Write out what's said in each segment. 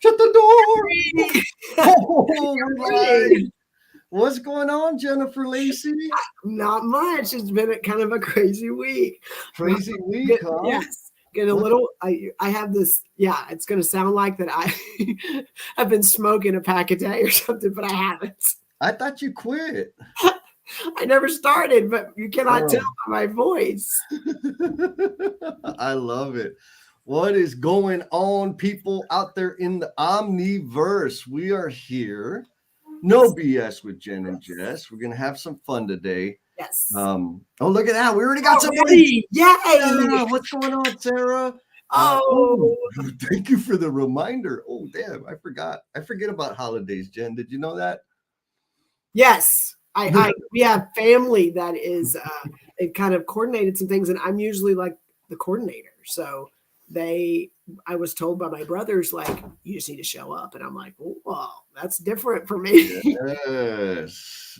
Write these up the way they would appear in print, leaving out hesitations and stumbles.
Shut the door. Oh, we're live. What's going on, Jennifer Lacey? Not much. It's been kind of a crazy week. Crazy week, huh? Yes. Get a little. I have this. Yeah, it's going to sound like that. I've been smoking a pack a day or something, but I haven't. I thought you quit. I never started, but you cannot tell by my voice. I love it. What is going on, people out there in the Omniverse? We are here. No BS with Jen and Jess. We're gonna have some fun today. Yes. Oh, look at that. We already got somebody. Yay! Sarah, what's going on, Sarah? Thank you for the reminder. Oh, damn, I forgot. I forget about holidays, Jen. Did you know that? Yes. We have family that is it kind of coordinated some things, and I'm usually like the coordinator. So I was told by my brothers, like, you just need to show up, and I'm like, oh, that's different for me. Yes.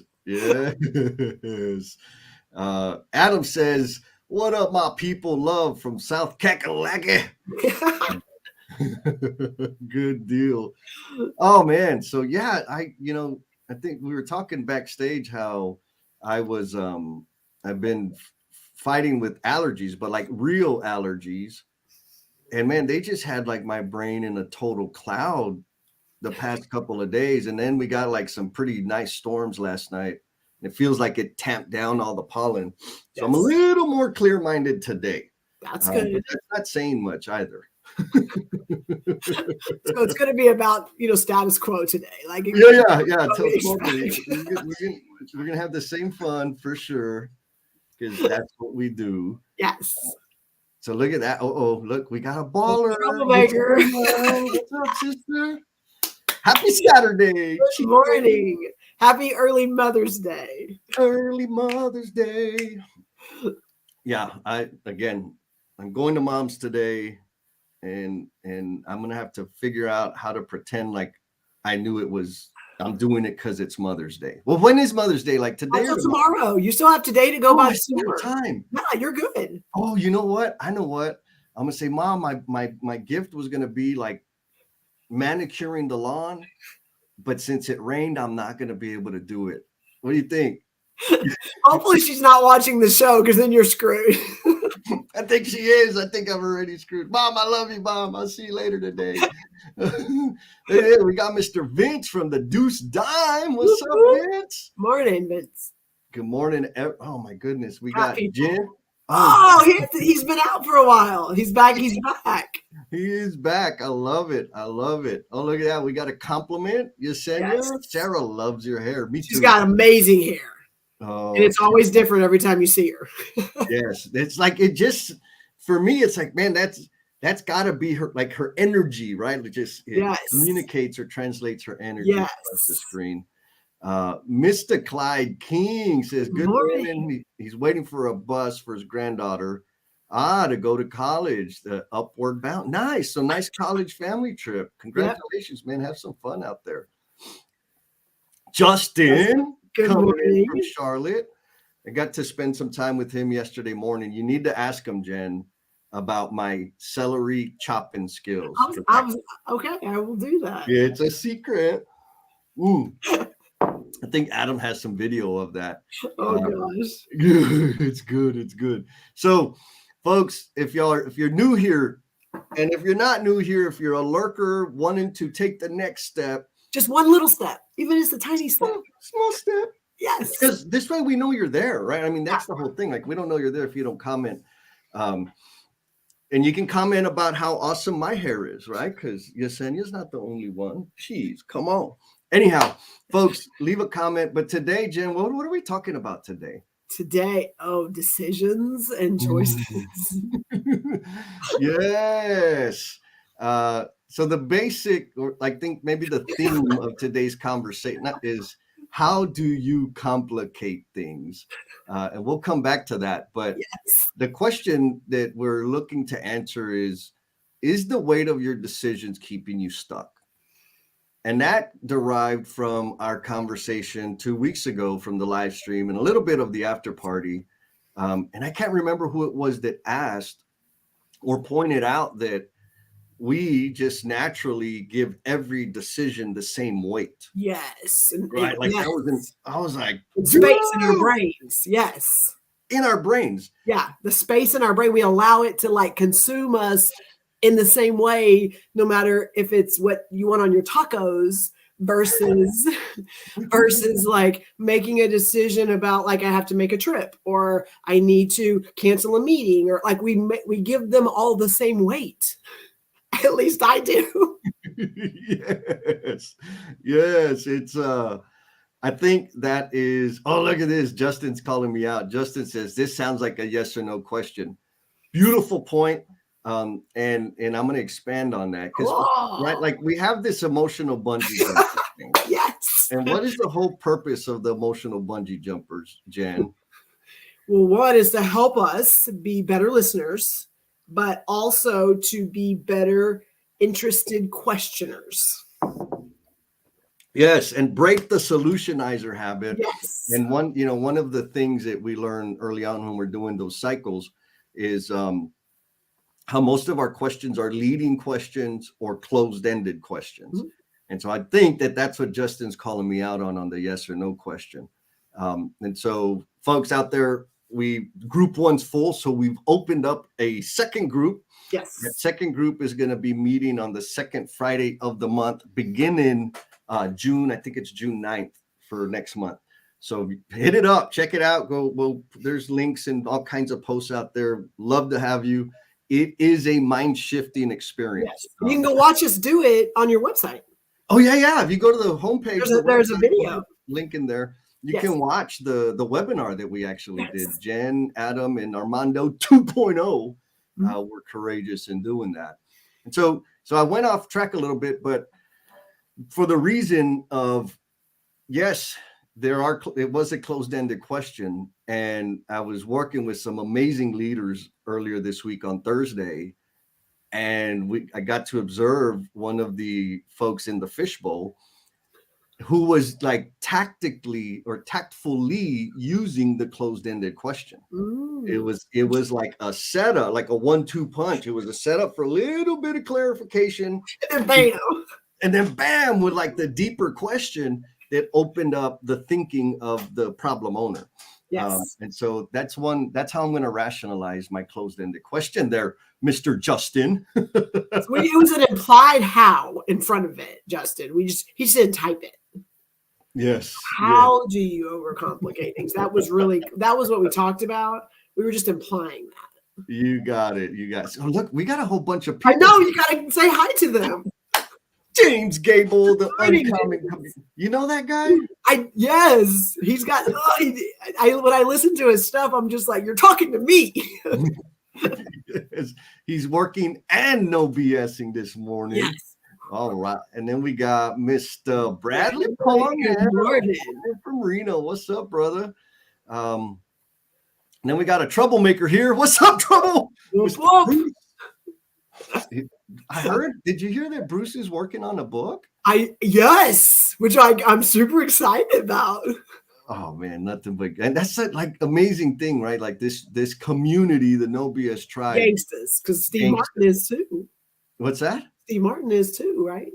Adam says, "What up, my people? Love from South Kakalaki." Good deal. Oh man, so yeah, I think we were talking backstage how I've been fighting with allergies, but like real allergies. And man, they just had like my brain in a total cloud the past couple of days. And then we got like some pretty nice storms last night. It feels like it tamped down all the pollen. So yes. I'm a little more clear-minded today. That's good. But that's not saying much either. So it's going to be about, status quo today. Like yeah. Totally. We're going to have the same fun for sure, because that's what we do. Yes. So look at that. Oh, look, we got a baller. Troublemaker. What's up, sister? Happy Saturday. Good morning. Happy early Mother's Day. Early Mother's Day. Yeah, I'm going to mom's today, and I'm going to have to figure out how to pretend like I knew I'm doing it because it's Mother's Day. Well, when is Mother's Day? Like today or tomorrow? You still have today to go by time. Yeah, you're good. Oh, you know what? I know what. I'm going to say, Mom, my gift was going to be like manicuring the lawn, but since it rained, I'm not going to be able to do it. What do you think? Hopefully she's not watching the show, because then you're screwed. I think she is. I think I'm already screwed. Mom, I love you, Mom. I'll see you later today. Hey, we got Mr. Vince from the Deuce Dime. What's up, Vince? Morning, Vince. Good morning. Oh, my goodness. We got Jen. He's been out for a while. He's back. He is back. I love it. Oh, look at that. We got a compliment. Yesenia. Yes. Sarah loves your hair. Me too. She's got amazing hair. Oh, and it's always different every time you see her. Yes. It's like, for me, it's like, man, that's got to be her, like her energy, right? It communicates or translates her energy across the screen. Mr. Clyde King says, good morning. He's waiting for a bus for his granddaughter to go to college, the Upward Bound. Nice. So nice college family trip. Congratulations, man. Have some fun out there. Justin coming in from Charlotte. I got to spend some time with him yesterday morning. You need to ask him, Jen, about my celery chopping skills. Okay, I will do that. It's a secret. I think Adam has some video of that. Oh gosh. It's good. So, folks, if you're new here, and if you're not new here, if you're a lurker wanting to take the next step, just one little step, even if it's a tiny step, small step. Yes, because this way we know you're there, right? I mean, that's the whole thing. Like, we don't know you're there if you don't comment. And you can comment about how awesome my hair is, right? Because Yesenia's not the only one. Jeez, come on. Anyhow, folks, leave a comment. But today, Jen, what are we talking about today? Today, decisions and choices. Yes. So the basic, or I think maybe the theme of today's conversation is, how do you complicate things? And we'll come back to that. But the question that we're looking to answer is the weight of your decisions keeping you stuck? And that derived from our conversation 2 weeks ago from the live stream and a little bit of the after party. And I can't remember who it was that asked or pointed out that we just naturally give every decision the same weight. Yes. Right. Like Yes. I was like, Space in our brains. Yes. In our brains. Yeah. The space in our brain, we allow it to like consume us in the same way, no matter if it's what you want on your tacos versus like making a decision about like I have to make a trip or I need to cancel a meeting, or like we give them all the same weight. At least I do. Yes. It's I think that is, oh, look at this. Justin's calling me out. Justin says this sounds like a yes or no question. Beautiful point. And I'm going to expand on that because right, like we have this emotional bungee jumper thing. Yes. And what is the whole purpose of the emotional bungee jumpers, Jen? Well, one is to help us be better listeners, but also to be better interested questioners. Yes, and break the solutionizer habit. Yes. And one of the things that we learn early on when we're doing those cycles is how most of our questions are leading questions or closed-ended questions. Mm-hmm. And so I think that that's what Justin's calling me out on the yes or no question. And so folks out there, group one's full. So we've opened up a second group. Yes. That second group is going to be meeting on the second Friday of the month, beginning June. I think it's June 9th for next month. So hit it up, check it out. There's links and all kinds of posts out there. Love to have you. It is a mind-shifting experience. Yes. You can go watch us do it on your website. Oh, yeah. If you go to the homepage, there's a video link in there. You can watch the webinar that we actually did. Jen, Adam, and Armando 2.0 were courageous in doing that. And so I went off track a little bit, but for the reason of, yes, it was a closed-ended question. And I was working with some amazing leaders earlier this week on Thursday. And I got to observe one of the folks in the fishbowl who was like tactfully using the closed-ended question. It was like a setup, like a 1-2 punch. It was a setup for a little bit of clarification. And then bam, with like the deeper question that opened up the thinking of the problem owner. Yes. And so that's how I'm going to rationalize my closed-ended question there, Mr. Justin. So we use an implied how in front of it, Justin. He just didn't type it. Yes. How do you overcomplicate things? That was what we talked about. We were just implying that. You got it. So look, we got a whole bunch of people. I know, you got to say hi to them. James Gable, the uncommon. You know that guy? Yes. He's got. When I listen to his stuff, I'm just like, you're talking to me. Yes. He's working and no BSing this morning. Yes. All right, and then we got Mr. Bradley Pong from Reno. What's up, brother? And then we got a troublemaker here. What's up, Trouble? I heard. Did you hear that Bruce is working on a book? Yes, which I'm super excited about. Oh man, nothing but, and that's like amazing thing, right? Like this community, the No BS tribe, gangsters, because Steve Martin is too. What's that? Steve Martin is too, right?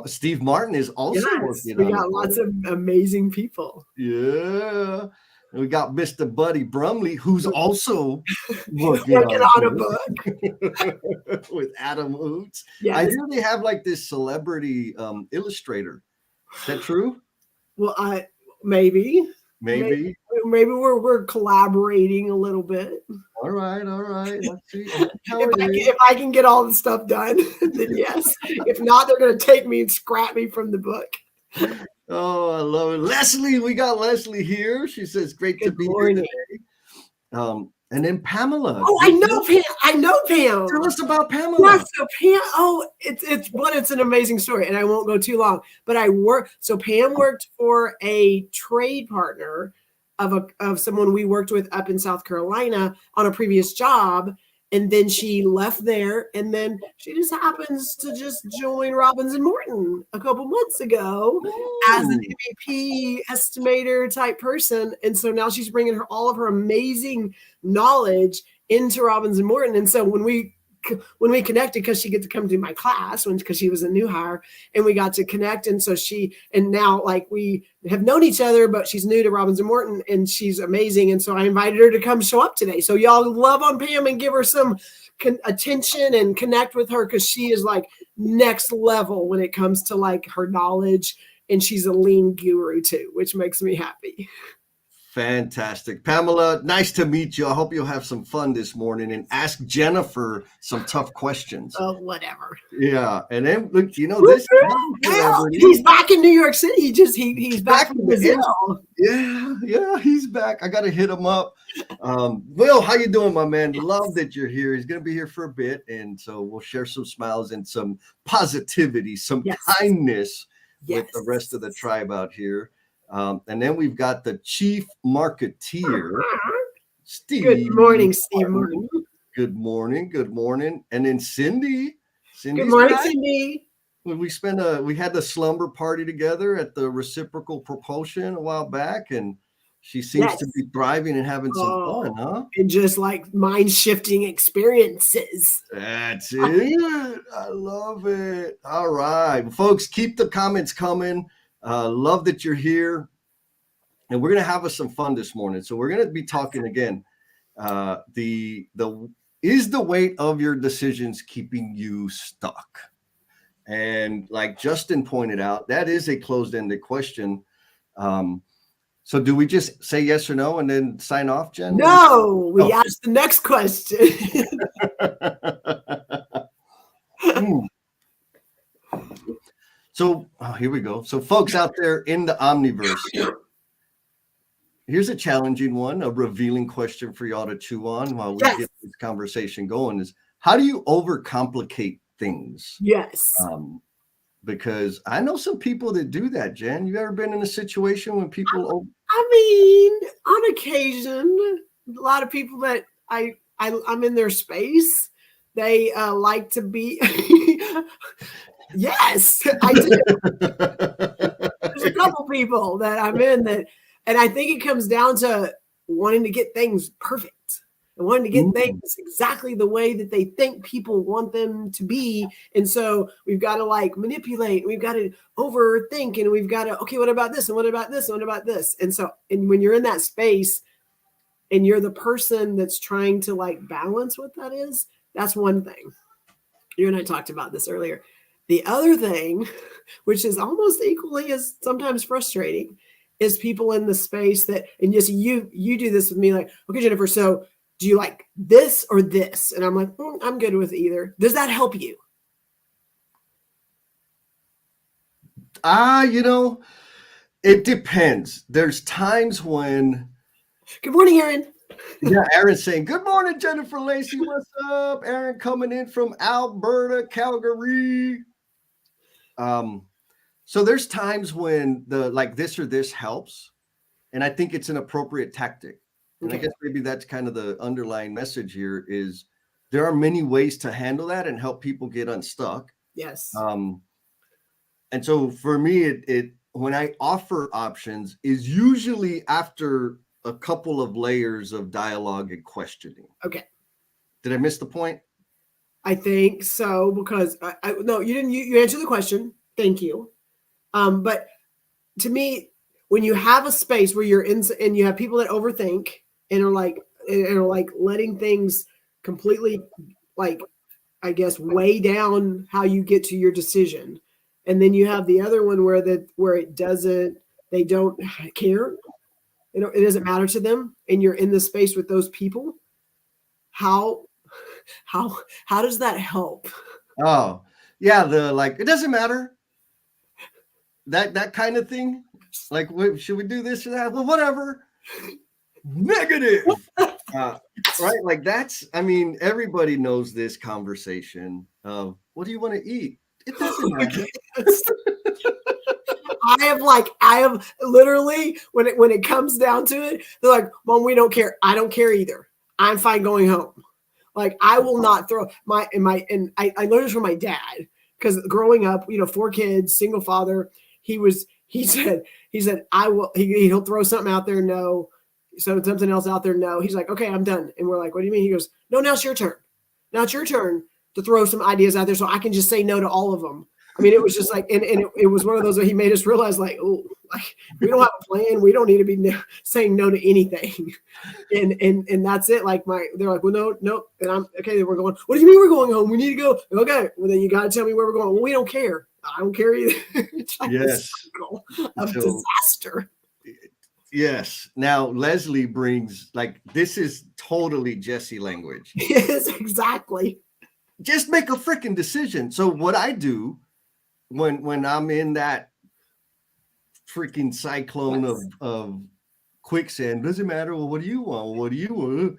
Steve Martin is also working. We got lots of amazing people. Yeah. And we got Mr. Buddy Brumley, who's also working on a book with Adam Hoots. Yes. I hear they have like this celebrity illustrator. Is that true? Well, maybe we're collaborating a little bit. All right. Let's see. If I can get all the stuff done, then yes. If not, they're going to take me and scrap me from the book. Oh, I love it. Leslie, we got Leslie here. She says, great to be here today. And then Pamela. Oh, I know Pam. Tell us about Pamela. Yeah, so Pam, it's an amazing story, and I won't go too long. But Pam worked for a trade partner of someone we worked with up in South Carolina on a previous job. And then she left there, and then she just happens to just join Robbins and Morton a couple months ago as an MVP estimator type person. And so now she's bringing all of her amazing knowledge into Robbins and Morton. And so when we when we connected, because she gets to come to my class because she was a new hire, and we got to connect. And so and now like we have known each other, but she's new to Robbins and Morton and she's amazing. And so I invited her to come show up today. So y'all love on Pam and give her some attention and connect with her, because she is like next level when it comes to like her knowledge. And she's a lean guru too, which makes me happy. Fantastic. Pamela, nice to meet you. I hope you'll have some fun this morning and ask Jennifer some tough questions. Oh, whatever. Yeah. And then look, this he's back in New York City. He's back from Brazil. Yeah, he's back. I gotta hit him up. Will, how you doing, my man? Love that you're here. He's gonna be here for a bit, and so we'll share some smiles and some positivity, some kindness with the rest of the tribe out here. And then we've got the chief marketeer, Steve. Good morning, Steve. Good morning. And then Cindy. Good morning, Cindy. We had the slumber party together at the Reciprocal Propulsion a while back, and she seems to be thriving and having some fun, huh? And just like mind-shifting experiences. That's it. I love it. All right, folks, keep the comments coming. Love that you're here, and we're gonna have some fun this morning. So we're gonna be talking again. Is the weight of your decisions keeping you stuck? And like Justin pointed out, that is a closed-ended question. So do we just say yes or no and then sign off, Jen? No, we ask the next question. So here we go. So folks out there in the Omniverse, here's a challenging one, a revealing question for y'all to chew on while we get this conversation going is, how do you overcomplicate things? Yes. Because I know some people that do that, Jen. You ever been in a situation when people... I mean, on occasion, a lot of people that I'm in their space, they like to be... Yes, I do. There's a couple people that I'm in that, and I think it comes down to wanting to get things perfect and wanting to get things exactly the way that they think people want them to be. And so we've got to like manipulate, we've got to overthink, and we've got to, okay, what about this? And what about this? And what about this? And so, and when you're in that space and you're the person that's trying to like balance what that is, that's one thing. You and I talked about this earlier. The other thing, which is almost equally as sometimes frustrating, is people in the space that, and just you do this with me, like, okay, Jennifer, so do you like this or this? And I'm like, I'm good with either. Does that help you? It depends. There's times when... Good morning, Aaron. Yeah, Aaron's saying, good morning, Jennifer Lacey. What's up? Aaron coming in from Alberta, Calgary. So there's times when the like this or this helps, and I think it's an appropriate tactic. And I guess maybe that's kind of the underlying message here is there are many ways to handle that and help people get unstuck. Yes. And so for me, it when I offer options is usually after a couple of layers of dialogue and questioning. Okay. Did I miss the point? I think so, because no, you didn't. You answered the question. Thank you. But to me, when you have a space where you're in and you have people that overthink and are like letting things completely, like, I guess, weigh down how you get to your decision, and then you have the other one where it doesn't. They don't care. It doesn't matter to them, and you're in the space with those people. How does that help? Oh, yeah, it doesn't matter. That kind of thing. Like, should we do this or that? Well, whatever. Negative. Right? Like I mean, everybody knows this conversation of what do you want to eat? It doesn't matter. I have literally when it comes down to it, they're like, Mom, we don't care. I don't care either. I'm fine going home. Like, I will not throw I learned this from my dad, because growing up, 4 kids, single father, he said he'll throw something out there. No. So something else out there. No. He's like, okay, I'm done. And we're like, what do you mean? He goes, no, now it's your turn. Now it's your turn. to throw some ideas out there so I can just say no to all of them. I mean, it was just like, and it was one of those that he made us realize, like, oh, like we don't have a plan. We don't need to be saying no to anything. And that's it. Like they're like, well, no. And I'm okay. Then we're going, what do you mean we're going home? We need to go. Okay. Well, then you got to tell me where we're going. Well, we don't care. I don't care either. It's like yes. of disaster. Yes. Now Leslie brings like, this is totally Jesse language. Yes, exactly. Just make a freaking decision. So what I do when I'm in that freaking cyclone of quicksand, doesn't matter. Well, what do you want? What do you want?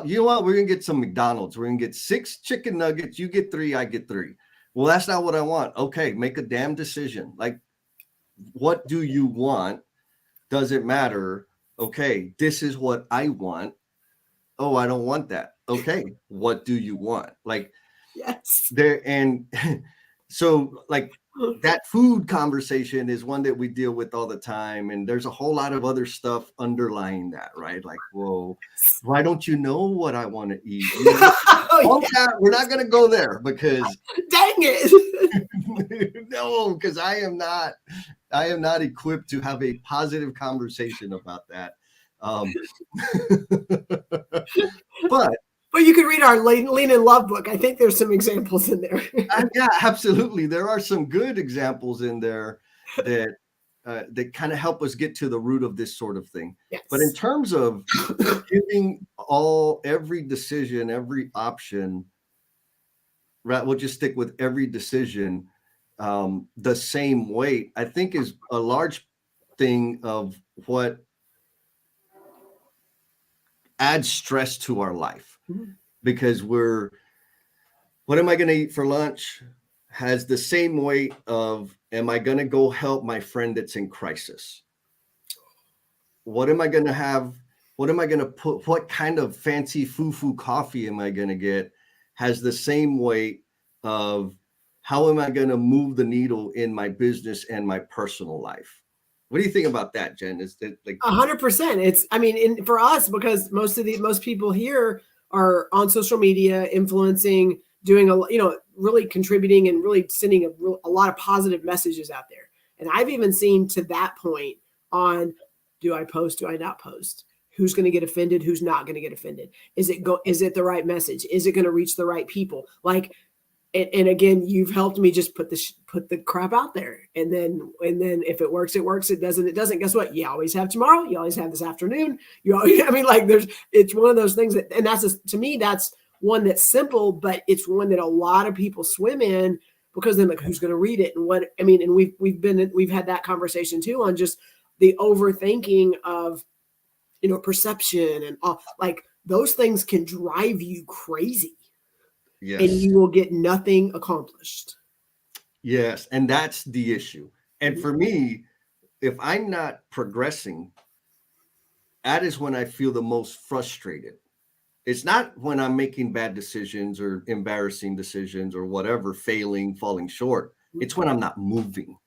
You know what? We're gonna get some McDonald's. We're gonna get 6 chicken nuggets. You get 3, I get 3. Well, that's not what I want. Okay, make a damn decision. Like, what do you want? Does it matter? Okay, this is what I want. Oh, I don't want that. Okay, what do you want? Like, yes. There and so like that food conversation is one that we deal with all the time, and there's a whole lot of other stuff underlying that, right? Like, whoa, why don't you know what I want to eat? We're not going to go there because dang it. no, because I am not equipped to have a positive conversation about that. But you could read our Lean in Love book. I think there's some examples in there. Yeah, absolutely. There are some good examples in there that kind of help us get to the root of this sort of thing. Yes. But in terms of giving every decision, every option, right? We'll just stick with every decision the same weight, I think is a large thing of what adds stress to our life. Because what am I going to eat for lunch has the same weight of, am I going to go help my friend that's in crisis? What am I going to have? What am I going to put? What kind of fancy foo-foo coffee am I going to get? Has the same weight of, how am I going to move the needle in my business and my personal life? What do you think about that, Jen? Is it like 100%? It's, I mean, for us, because most people here are on social media, influencing, doing really contributing and really sending a lot of positive messages out there. And I've even seen to that point on, do I post? Do I not post? Who's going to get offended? Who's not going to get offended? Is it the right message? Is it going to reach the right people? Like, and again, you've helped me just put the crap out there. And then if it works, it works. It doesn't. Guess what? You always have tomorrow. You always have this afternoon. I mean, like it's one of those things that, and to me, that's one that's simple, but it's one that a lot of people swim in, because then like, who's going to read it? And what, I mean, and we've had that conversation too, on just the overthinking of, perception and all, like those things can drive you crazy. Yes. And you will get nothing accomplished. Yes. And that's the issue. And for me, if I'm not progressing, that is when I feel the most frustrated. It's not when I'm making bad decisions or embarrassing decisions or whatever, falling short. It's when I'm not moving.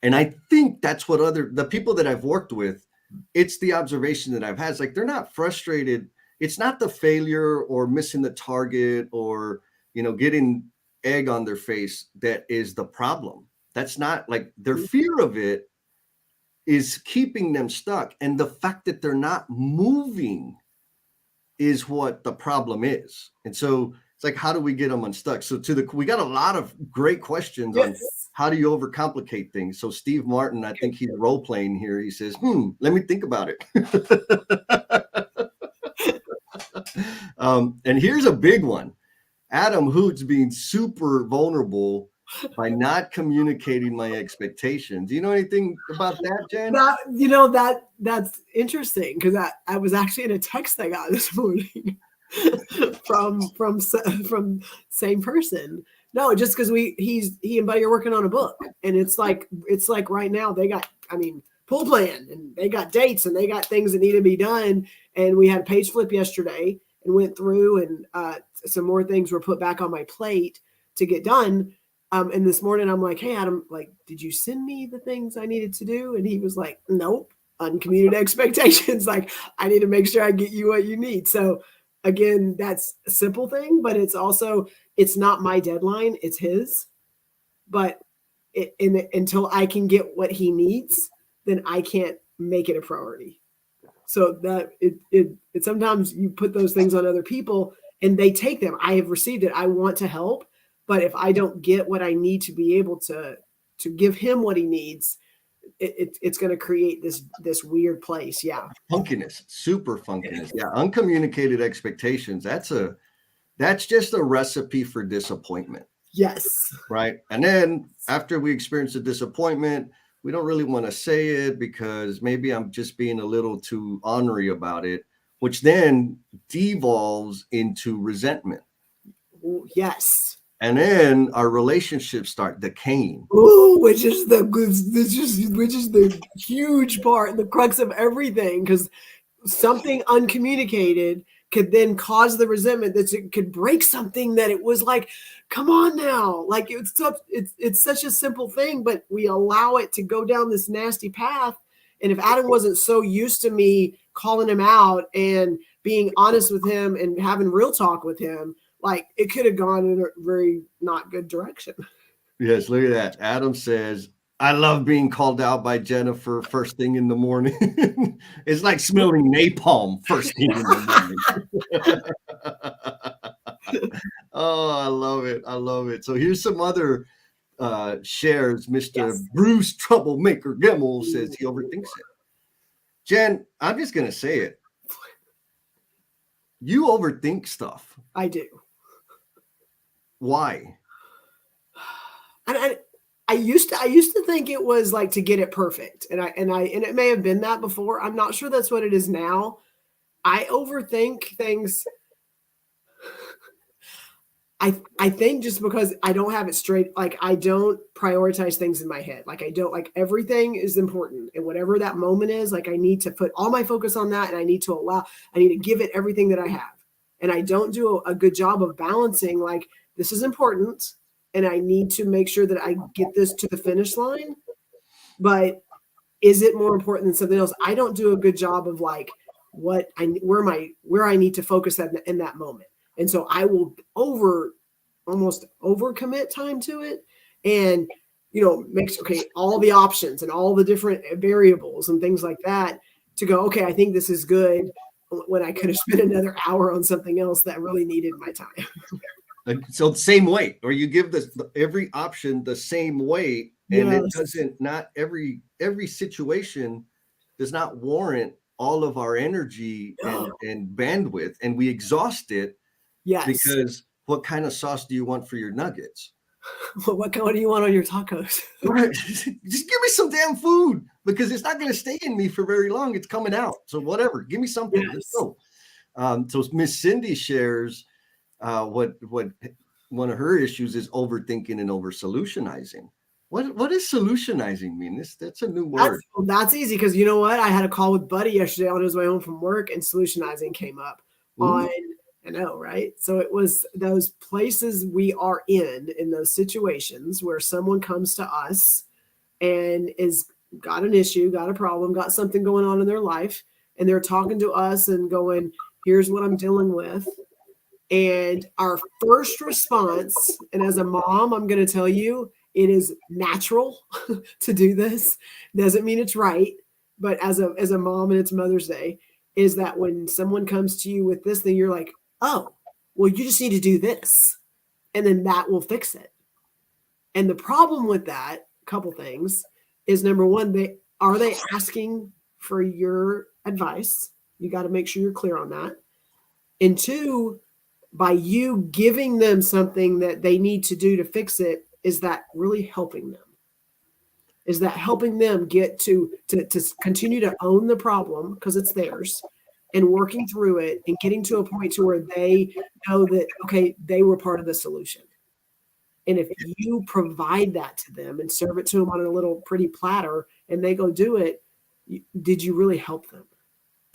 And I think that's what the people that I've worked with, it's the observation that I've had. It's like, they're not frustrated. It's not the failure or missing the target or, getting egg on their face that is the problem. That's not, like, their fear of it is keeping them stuck. And the fact that they're not moving is what the problem is. And so it's like, how do we get them unstuck? So we got a lot of great questions on how do you overcomplicate things. So Steve Martin, I think he's role playing here. He says, let me think about it. And here's a big one. Adam Hoots being super vulnerable by not communicating my expectations. Do you know anything about that, Jen? That's interesting, because I was actually in a text I got this morning from same person. No, just because he and Buddy are working on a book, and it's like right now they got, pool plan, and they got dates, and they got things that need to be done. And we had a page flip yesterday and went through, and some more things were put back on my plate to get done. And this morning I'm like, hey, Adam, like, did you send me the things I needed to do? And he was like, nope, uncommunicated expectations. Like, I need to make sure I get you what you need. So again, that's a simple thing, but it's also, it's not my deadline, it's his. But until I can get what he needs, then I can't make it a priority. So that it sometimes you put those things on other people and they take them. I have received it. I want to help, but if I don't get what I need to be able to give him what he needs, it's going to create this weird place. Yeah. Funkiness, super funkiness. Yeah, uncommunicated expectations. That's just a recipe for disappointment. Yes. Right. And then after we experience the disappointment, we don't really want to say it because maybe I'm just being a little too ornery about it, which then devolves into resentment. Yes. And then our relationships start decaying. Ooh, which is the huge part, the crux of everything, because something uncommunicated could then cause the resentment that it could break something that it was like, come on now. Like it's such a simple thing, but we allow it to go down this nasty path. And if Adam wasn't so used to me calling him out and being honest with him and having real talk with him, like it could have gone in a very not good direction. Yes, look at that. Adam says, I love being called out by Jennifer first thing in the morning. It's like smelling napalm first thing in the morning. Oh, I love it. I love it. So here's some other shares. Mr. Yes. Bruce Troublemaker Gemmel says he overthinks it. Jen, I'm just going to say it. You overthink stuff. I do. Why? And I used to think it was like to get it perfect. And it may have been that before. I'm not sure that's what it is now. I overthink things. I think just because I don't have it straight, like I don't prioritize things in my head. Like I don't, like everything is important, and whatever that moment is, like I need to put all my focus on that, and I need to give it everything that I have. And I don't do a good job of balancing, like this is important and I need to make sure that I get this to the finish line. But is it more important than something else? I don't do a good job of like where I need to focus in that moment. And so I will almost overcommit time to it, and all the options and all the different variables and things like that to go, okay, I think this is good, when I could have spent another hour on something else that really needed my time. So the same weight, or you give every option the same weight, and Yes. it doesn't, not every situation does not warrant all of our energy and bandwidth, and we exhaust it. Yes. Because what kind of sauce do you want for your nuggets? What kind do you want on your tacos? Right. Just give me some damn food, because it's not going to stay in me for very long. It's coming out. So whatever, give me something. Yes. Let's go. So Miss Cindy shares what one of her issues is overthinking and over solutionizing. What does solutionizing mean? That's a new word. That's easy, because you know what? I had a call with Buddy yesterday on his way home from work, and solutionizing came up. I know, right? So it was those places we are in those situations where someone comes to us and is got an issue, got a problem, got something going on in their life, and they're talking to us and going, here's what I'm dealing with. And our first response, and as a mom, I'm going to tell you, it is natural to do this. Doesn't mean it's right, but as a mom, and it's Mother's Day, is that when someone comes to you with this thing, you're like, oh, well, you just need to do this, and then that will fix it. And the problem with that, couple things, is number one, are they asking for your advice? You got to make sure you're clear on that. And two, by you giving them something that they need to do to fix it, is that really helping them? Is that helping them get to continue to own the problem because it's theirs, and working through it and getting to a point to where they know that, okay, they were part of the solution. And if you provide that to them and serve it to them on a little pretty platter and they go do it, did you really help them?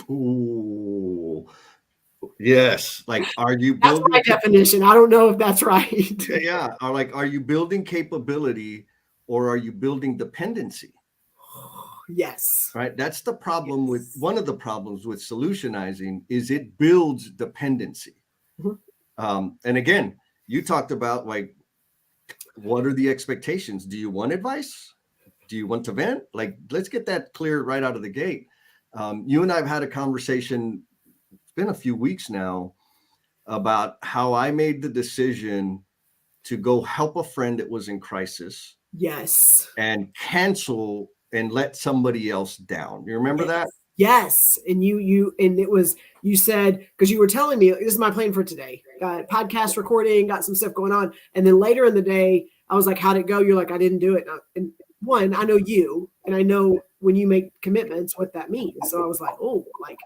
Ooh, yes. Like, are you building? That's my definition. I don't know if that's right. Yeah. Are you building capability, or are you building dependency? Yes. Right. That's the problem with one of the problems with solutionizing is it builds dependency. Mm-hmm. And again, you talked about like, what are the expectations? Do you want advice? Do you want to vent? Like, let's get that clear right out of the gate. You and I have had a conversation, it's been a few weeks now, about how I made the decision to go help a friend that was in crisis Yes. and cancel and let somebody else down. You remember that? Yes. And and it was, you said, because you were telling me, this is my plan for today. Got podcast recording, got some stuff going on. And then later in the day, I was like, how'd it go? You're like, I didn't do it. And one, I know you, and I know when you make commitments, what that means. So I was like, oh, like,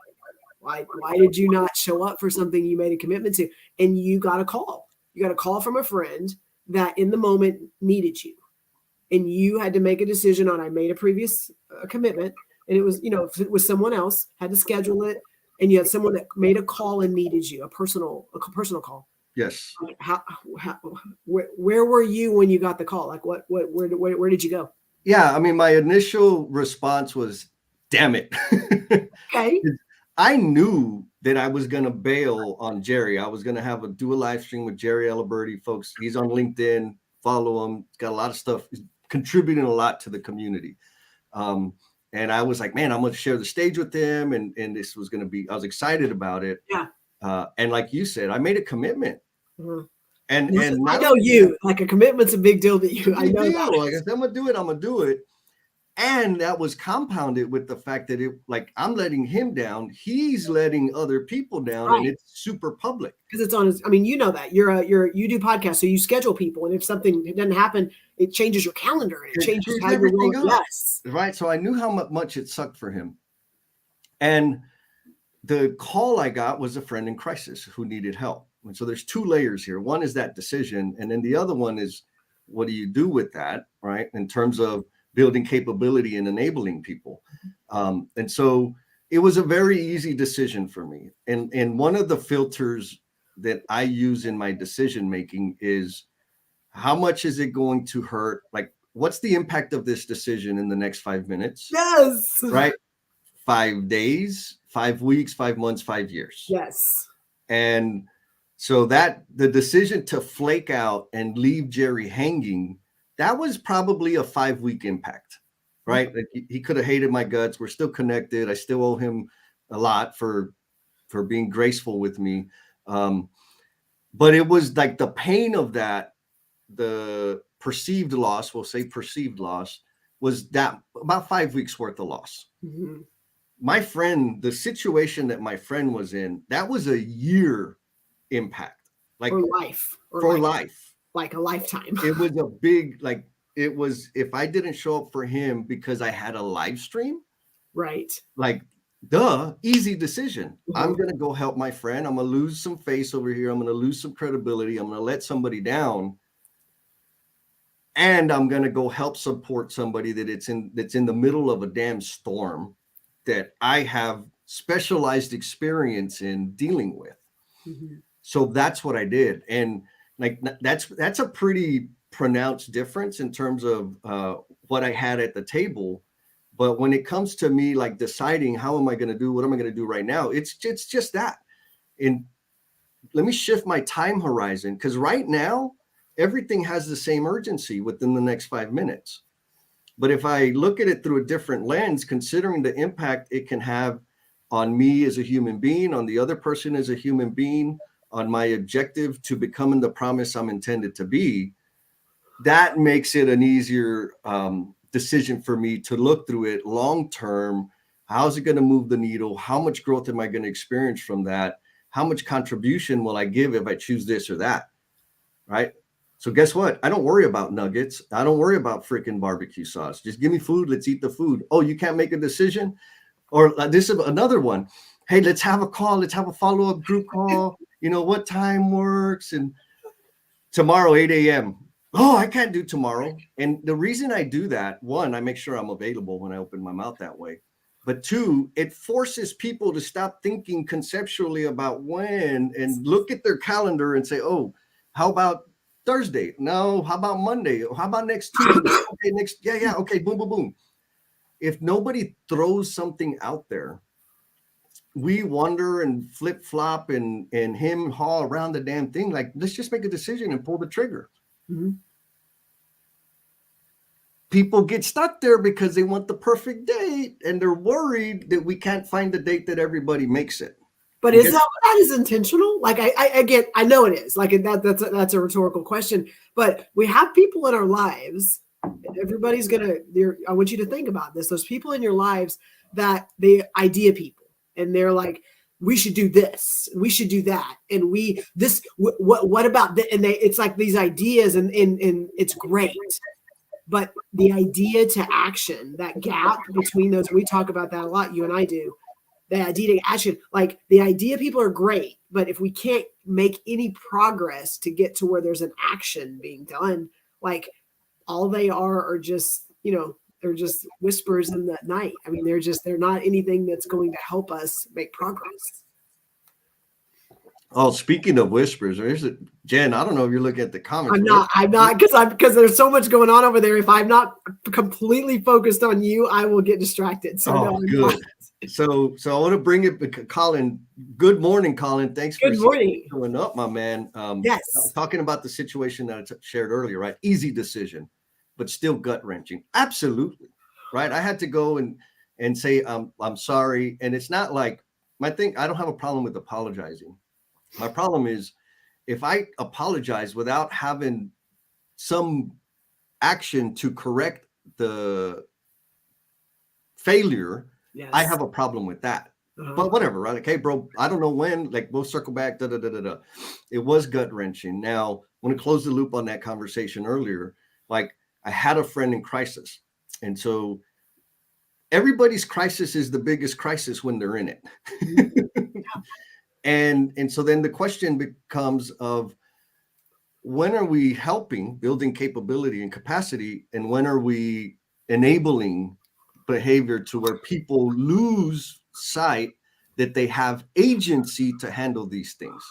why did you not show up for something you made a commitment to? And you got a call. You got a call from a friend that in the moment needed you. And you had to make a decision on, I made a previous commitment, and it was, if it was someone else, had to schedule it, and you had someone that made a call and needed you, a personal call. Yes. Where were you when you got the call? Like where did you go? Yeah. I mean, my initial response was, damn it. Okay. I knew that I was going to bail on Jerry. I was going to do a live stream with Jerry Aliberti, folks. He's on LinkedIn. Follow him. He's got a lot of stuff. He's contributing a lot to the community. And I was like, man, I'm going to share the stage with him. And this was going to be, I was excited about it. Yeah. And like you said, I made a commitment. Mm-hmm. And I know you, like a commitment's a big deal to you. I know that. Like, if I'm going to do it, I'm going to do it. And that was compounded with the fact that I'm letting him down. He's letting other people down, right. And it's super public. Because it's on his, I mean, you know that you do podcasts, so you schedule people. And if something doesn't happen, it changes your calendar. It changes how everything up. Yes. Right. So I knew how much it sucked for him. And the call I got was a friend in crisis who needed help. And so there's two layers here. One is that decision. And then the other one is, what do you do with that? Right. In terms of building capability and enabling people. And so it was a very easy decision for me. And one of the filters that I use in my decision-making is, how much is it going to hurt? Like, what's the impact of this decision in the next 5 minutes? Yes. Right? 5 days, 5 weeks, 5 months, 5 years. Yes. And so that the decision to flake out and leave Jerry hanging, that was probably a 5-week impact, right? Like he could have hated my guts. We're still connected. I still owe him a lot for being graceful with me. But it was like the pain of that, the perceived loss, we'll say perceived loss, was that about 5 weeks worth of loss. Mm-hmm. My friend, the situation that my friend was in, that was a year impact. Like for life. Like a lifetime. It was a big, like, it was, if I didn't show up for him because I had a live stream, right? Like, easy decision. Mm-hmm. I'm going to go help my friend. I'm going to lose some face over here. I'm going to lose some credibility. I'm going to let somebody down. And I'm going to go help support somebody that's in the middle of a damn storm that I have specialized experience in dealing with. Mm-hmm. So that's what I did. And like, that's a pretty pronounced difference in terms of what I had at the table. But when it comes to me, like deciding how am I going to do, what am I going to do right now? It's just that. And let me shift my time horizon, because right now, everything has the same urgency within the next 5 minutes. But if I look at it through a different lens, considering the impact it can have on me as a human being, on the other person as a human being, on my objective to becoming the promise I'm intended to be, that makes it an easier decision for me to look through it long term. How's it going to move the needle? How much growth am I going to experience from that? How much contribution will I give if I choose this or that? Right? So guess what? I don't worry about nuggets. I don't worry about freaking barbecue sauce. Just give me food. Let's eat the food. Oh, you can't make a decision? Or this is another one. Hey, let's have a call. Let's have a follow-up group call. You know, what time works? And tomorrow, 8 a.m. Oh, I can't do tomorrow. And the reason I do that, one, I make sure I'm available when I open my mouth that way. But two, it forces people to stop thinking conceptually about when and look at their calendar and say, oh, how about Thursday? No, how about Monday? How about next Tuesday? Okay, okay, boom, boom, boom. If nobody throws something out there, we wonder and flip flop and him haul around the damn thing. Like, let's just make a decision and pull the trigger. Mm-hmm. People get stuck there because they want the perfect date and they're worried that we can't find the date that everybody makes it. But is that is intentional? Like again, I know it is. Like that's a rhetorical question. But we have people in our lives. And everybody's I want you to think about this. Those people in your lives that the idea people, and they're like, we should do this, we should do that, and what about that? And it's like these ideas, and it's great. But the idea to action, that gap between those, we talk about that a lot. You and I do. The idea to action, like the idea people are great, but if we can't make any progress to get to where there's an action being done, like all they are just, they're just whispers in the night. I mean, they're not anything that's going to help us make progress. Oh, speaking of whispers, Jen, I don't know if you're looking at the comments. I'm not because there's so much going on over there. If I'm not completely focused on you, I will get distracted. So good. So I want to bring it, Colin. Good morning, Colin. Thanks for showing up, my man. Yes. Talking about the situation that I shared earlier, right? Easy decision, but still gut wrenching. Absolutely, right? I had to go and say I'm sorry, and it's not like my thing. I don't have a problem with apologizing. My problem is if I apologize without having some action to correct the failure, yes. I have a problem with that. But whatever, right? Okay, bro, I don't know when, like we'll circle back, It was gut wrenching. Now, I want to close the loop on that conversation earlier. Like I had a friend in crisis. And so everybody's crisis is the biggest crisis when they're in it. And so then the question becomes of when are we helping building capability and capacity, and when are we enabling behavior to where people lose sight that they have agency to handle these things?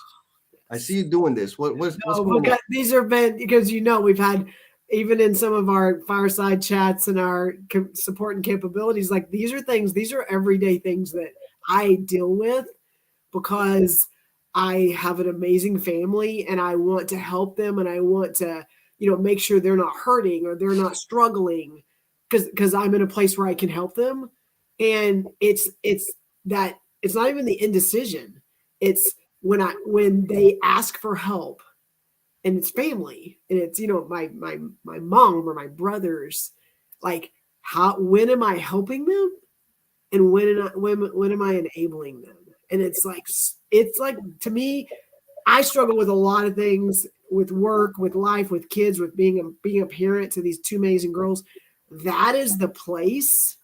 I see you doing this. What's going on? These are been because we've had even in some of our fireside chats and our support and capabilities, like these are everyday things that I deal with. Because I have an amazing family and I want to help them and I want to, make sure they're not hurting or they're not struggling because I'm in a place where I can help them. And it's not even the indecision. It's when they ask for help and it's family and it's, my mom or my brothers, like when am I helping them? And when am I enabling them? And it's like to me, I struggle with a lot of things with work, with life, with kids, with being a parent to these two amazing girls. That is the place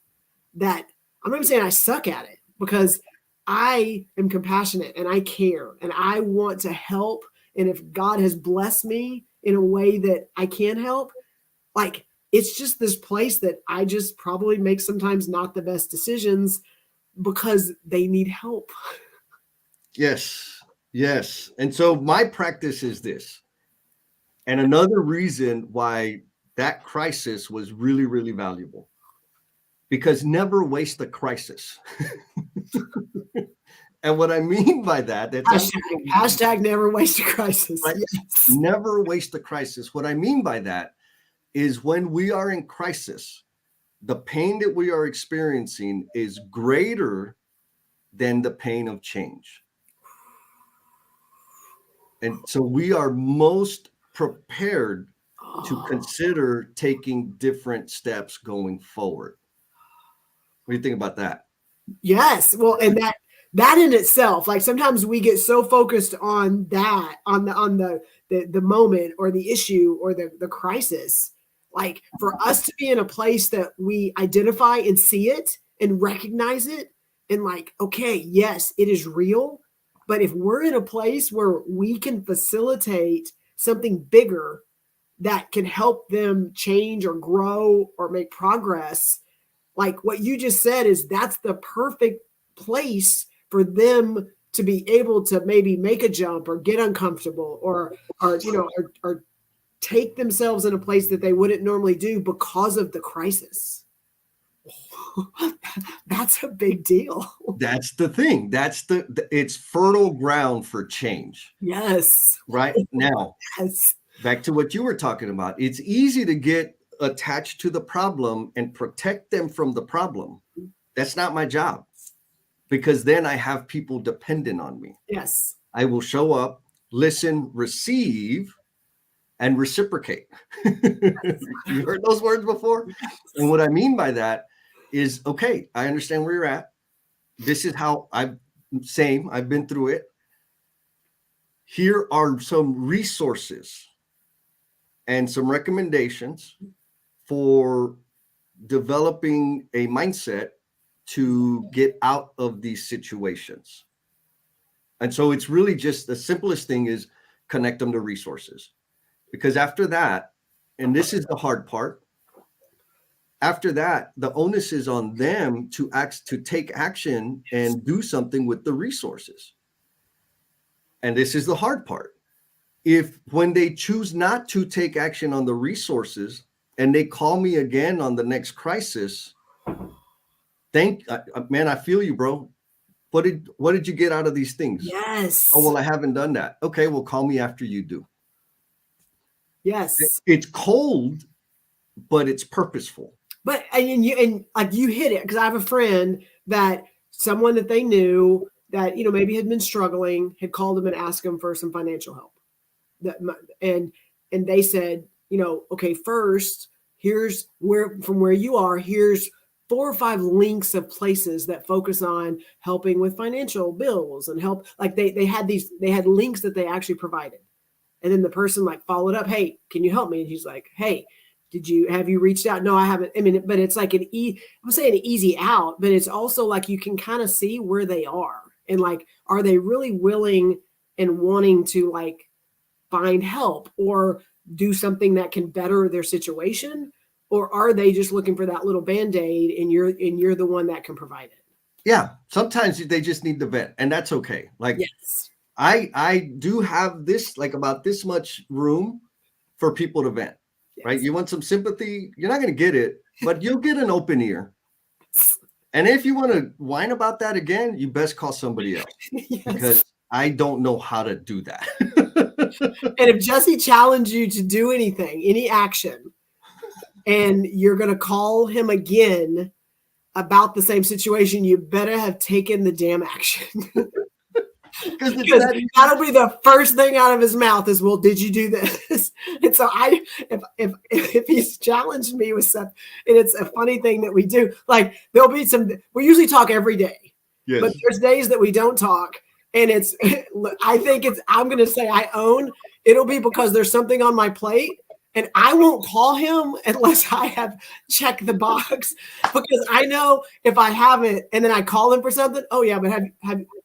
that I'm not even saying I suck at it because I am compassionate and I care and I want to help. And if God has blessed me in a way that I can help, like it's just this place that I just probably make sometimes not the best decisions because they need help. Yes. And so my practice is this. And another reason why that crisis was really, really valuable, because never waste a crisis. And what I mean by that, hashtag never waste a crisis. Right? Yes. Never waste a crisis. What I mean by that is when we are in crisis, the pain that we are experiencing is greater than the pain of change. And so we are most prepared to consider taking different steps going forward. What do you think about that? Yes. Well, and that in itself, like sometimes we get so focused on that, on the moment or the issue or the crisis. Like for us to be in a place that we identify and see it and recognize it and like, okay, yes, it is real. But if we're in a place where we can facilitate something bigger that can help them change or grow or make progress, like what you just said that's the perfect place for them to be able to maybe make a jump or get uncomfortable or take themselves in a place that they wouldn't normally do because of the crisis. That's a big deal. That's the thing. It's fertile ground for change. Yes. Right now, Yes. back to what you were talking about. It's easy to get attached to the problem and protect them from the problem. That's not my job, because then I have people dependent on me. Yes. I will show up, listen, receive, and reciprocate. You heard those words before? Yes. And what I mean by that is, okay, I understand where you're at. This is how I've been through it. Here are some resources and some recommendations for developing a mindset to get out of these situations. And so it's really just the simplest thing is connect them to resources. Because after that, and this is the hard part, after that, the onus is on them to take action and do something with the resources. And this is the hard part. If when they choose not to take action on the resources and they call me again on the next crisis, man, I feel you, bro. What did you get out of these things? Yes. Oh, well, I haven't done that. Okay, well, call me after you do. Yes. It's cold, but it's purposeful. But and like you hit it, because I have a friend that someone that they knew that maybe had been struggling had called them and asked them for some financial help. And they said, okay, first, here's from where you are, here's 4 or 5 links of places that focus on helping with financial bills and help. Like they had links that they actually provided. And then the person like followed up, hey, can you help me? And he's like, hey, have you reached out? No, I haven't. I mean, but it's like I'm saying an easy out, but it's also like you can kind of see where they are and like, are they really willing and wanting to like find help or do something that can better their situation? Or are they just looking for that little Band-Aid and you're the one that can provide it? Yeah. Sometimes they just need the vent, and that's okay. Like, yes. I do have this, like about this much room for people to vent, yes. Right? You want some sympathy, you're not going to get it, but you'll get an open ear. And if you want to whine about that again, you best call somebody else yes. Because I don't know how to do that. And if Jesse challenged you to do anything, any action, and you're going to call him again about the same situation, you better have taken the damn action. Because that'll be the first thing out of his mouth is, well, did you do this? And so if he's challenged me with stuff, and it's a funny thing that we do, like there'll be we usually talk every day, yes. But there's days that we don't talk. And I'm going to say it'll be because there's something on my plate. And I won't call him unless I have checked the box, because I know if I haven't and then I call him for something, oh yeah, but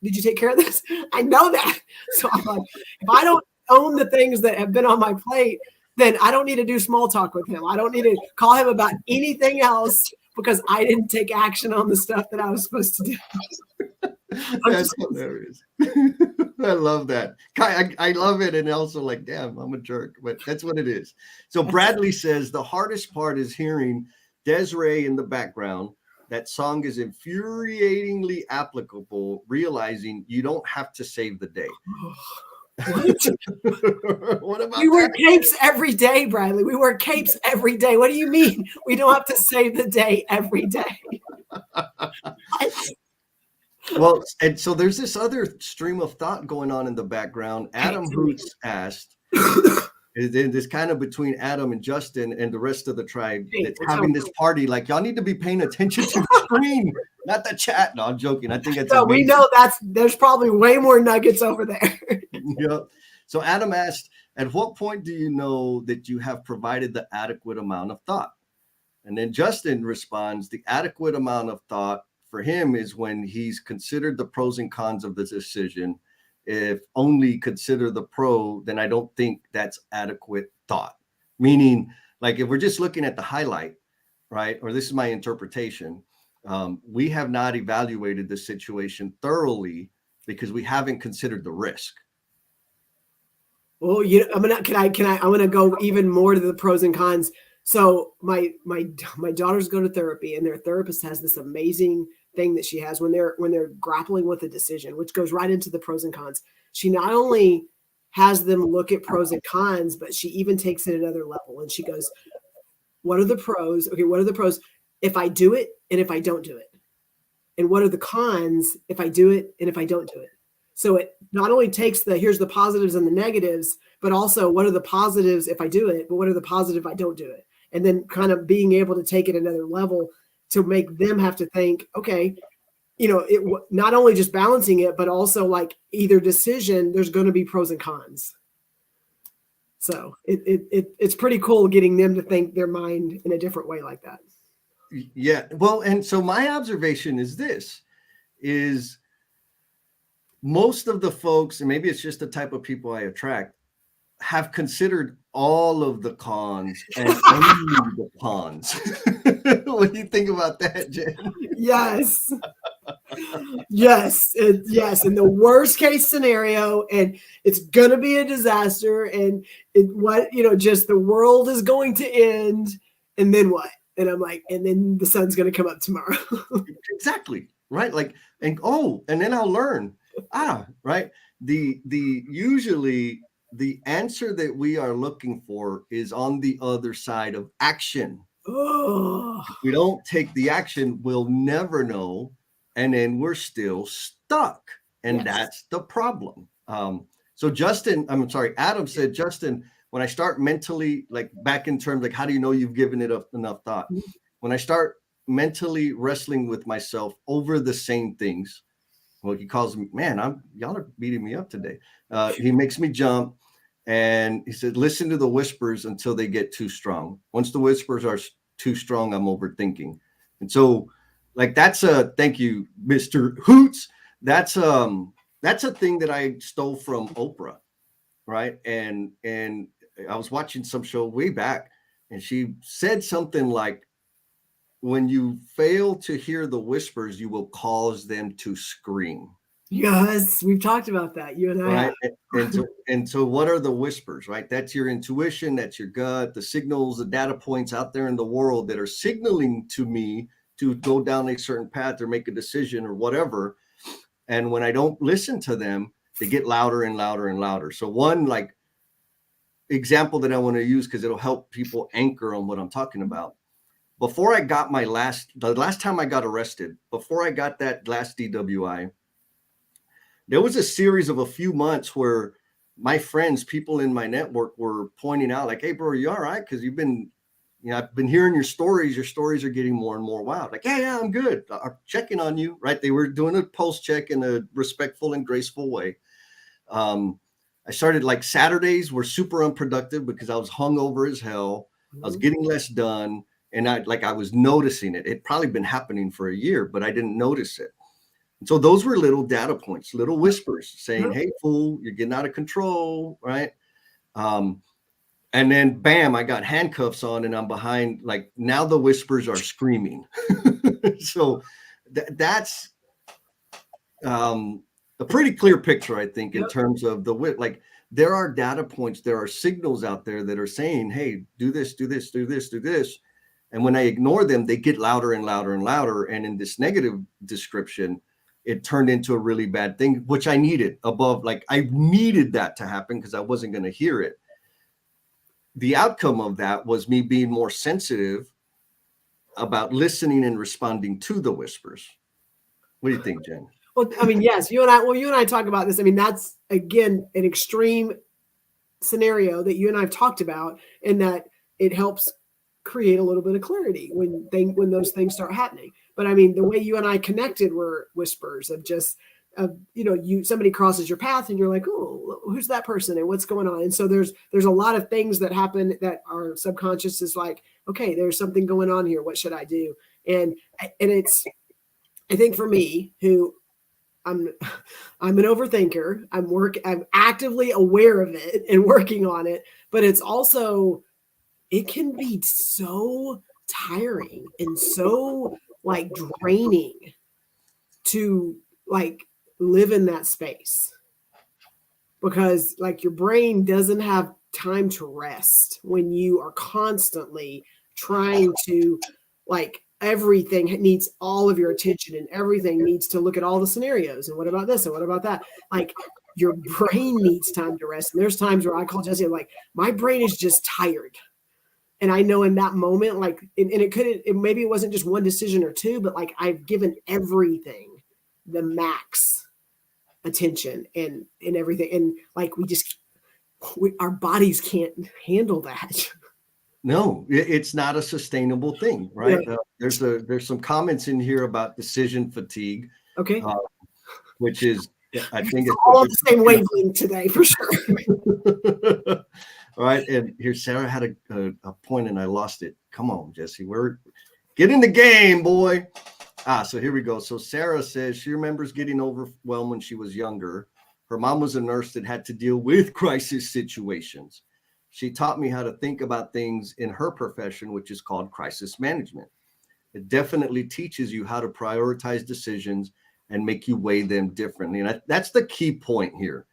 did you take care of this? I know that. So I'm like, if I don't own the things that have been on my plate, then I don't need to do small talk with him. I don't need to call him about anything else because I didn't take action on the stuff that I was supposed to do. That's hilarious. I love that. I love it. And also like, damn, I'm a jerk, but that's what it is. So Bradley says the hardest part is hearing Desiree in the background. That song is infuriatingly applicable, realizing you don't have to save the day. What about we wear capes every day, Bradley? We wear capes every day. What do you mean we don't have to save the day every day? Well, and so there's this other stream of thought going on in the background. Adam Hoots asked, this kind of between Adam and Justin and the rest of the tribe that's having this party, like y'all need to be paying attention to the screen, not the chat. No, I'm joking. I think it's so amazing. We know there's probably way more nuggets over there. Yeah. So Adam asked, at what point do you know that you have provided the adequate amount of thought? And then Justin responds, the adequate amount of thought for him is when he's considered the pros and cons of the decision. If only consider the pro, then I don't think that's adequate thought. Meaning, like if we're just looking at the highlight, right? Or this is my interpretation. We have not evaluated the situation thoroughly because we haven't considered the risk. Well, I'm gonna go even more to the pros and cons. So my daughters go to therapy, and their therapist has this amazing thing that she has when they're grappling with a decision, which goes right into the pros and cons. She not only has them look at pros and cons, but she even takes it another level, and she goes, what are the pros? Okay, what are the pros if I do it and if I don't do it? And what are the cons if I do it and if I don't do it? So it not only takes here's the positives and the negatives, but also what are the positives if I do it, but what are the positives if I don't do it? And then kind of being able to take it another level to make them have to think, okay, it not only just balancing it, but also like either decision, there's going to be pros and cons. So it's pretty cool getting them to think their mind in a different way like that. Yeah. Well, and so my observation is this is most of the folks, and maybe it's just the type of people I attract, have considered all of the cons and only the cons. What do you think about that, Jen? Yes. Yes. Yes. In the worst case scenario, and it's going to be a disaster, and just the world is going to end. And then what? And I'm like, and then the sun's going to come up tomorrow. Exactly. Right. Like, and then I'll learn. Right. Usually the answer that we are looking for is on the other side of action. Oh. If we don't take the action, we'll never know. And then we're still stuck. And that's the problem. So Adam said, Justin, when I start mentally, like back in terms, like, how do you know you've given it enough thought? When I start mentally wrestling with myself over the same things, well, he calls me, man, y'all are beating me up today. He makes me jump, and he said, listen to the whispers until they get too strong. Once the whispers are too strong, I'm overthinking. And so, like, thank you, Mr. Hoots. That's a thing that I stole from Oprah, right? And I was watching some show way back, and she said something like, when you fail to hear the whispers, you will cause them to scream. Yes, we've talked about that, you and I. Right. And so what are the whispers, right? That's your intuition, that's your gut, the signals, the data points out there in the world that are signaling to me to go down a certain path or make a decision or whatever. And when I don't listen to them, they get louder and louder and louder. So one like example that I want to use, because it'll help people anchor on what I'm talking about. Before I got the last time I got arrested, before I got that last DWI, there was a series of a few months where my friends, people in my network were pointing out like, hey, bro, are you all right? Because I've been hearing your stories. Your stories are getting more and more wild. Like, yeah, I'm good. I'm checking on you, right? They were doing a pulse check in a respectful and graceful way. I started like Saturdays were super unproductive because I was hungover as hell. I was getting less done. And I was noticing it. It'd probably been happening for a year, but I didn't notice it. And so those were little data points, little whispers saying, hey, fool, you're getting out of control, right? And then, bam, I got handcuffs on and I'm behind. Like, now the whispers are screaming. So that's a pretty clear picture, I think, in terms of like, there are data points, there are signals out there that are saying, hey, do this, do this, do this, do this. And when I ignore them, they get louder and louder and louder. And in this negative description, it turned into a really bad thing, which I needed I needed that to happen because I wasn't going to hear it. The outcome of that was me being more sensitive about listening and responding to the whispers. What do you think, Jen? Well, I mean, yes, you and I talk about this. I mean, that's, again, an extreme scenario that you and I have talked about, in that it helps create a little bit of clarity when those things start happening. But I mean, the way you and I connected were whispers of just, somebody crosses your path and you're like, oh, who's that person and what's going on? And so there's a lot of things that happen that our subconscious is like, okay, there's something going on here. What should I do? And it's, I think for me, who I'm an overthinker, I'm actively aware of it and working on it, but it's also, it can be so tiring and so like draining to like live in that space, because like your brain doesn't have time to rest when you are constantly trying to, like, everything needs all of your attention and everything needs to look at all the scenarios. And what about this? And what about that? Like, your brain needs time to rest. And there's times where I call Jesse, I'm like, my brain is just tired. And I know in that moment, like, and maybe it wasn't just one decision or two, but like I've given everything the max attention and everything. And like, our bodies can't handle that. No, it's not a sustainable thing, right? Yeah. There's some comments in here about decision fatigue. Okay. Which is, I think it's all on the same wavelength today for sure. All right. And here, Sarah had a point and I lost it. Come on, Jesse, get in the game, boy. So here we go. So Sarah says she remembers getting overwhelmed when she was younger. Her mom was a nurse that had to deal with crisis situations. She taught me how to think about things in her profession, which is called crisis management. It definitely teaches you how to prioritize decisions and make you weigh them differently. And that's the key point here,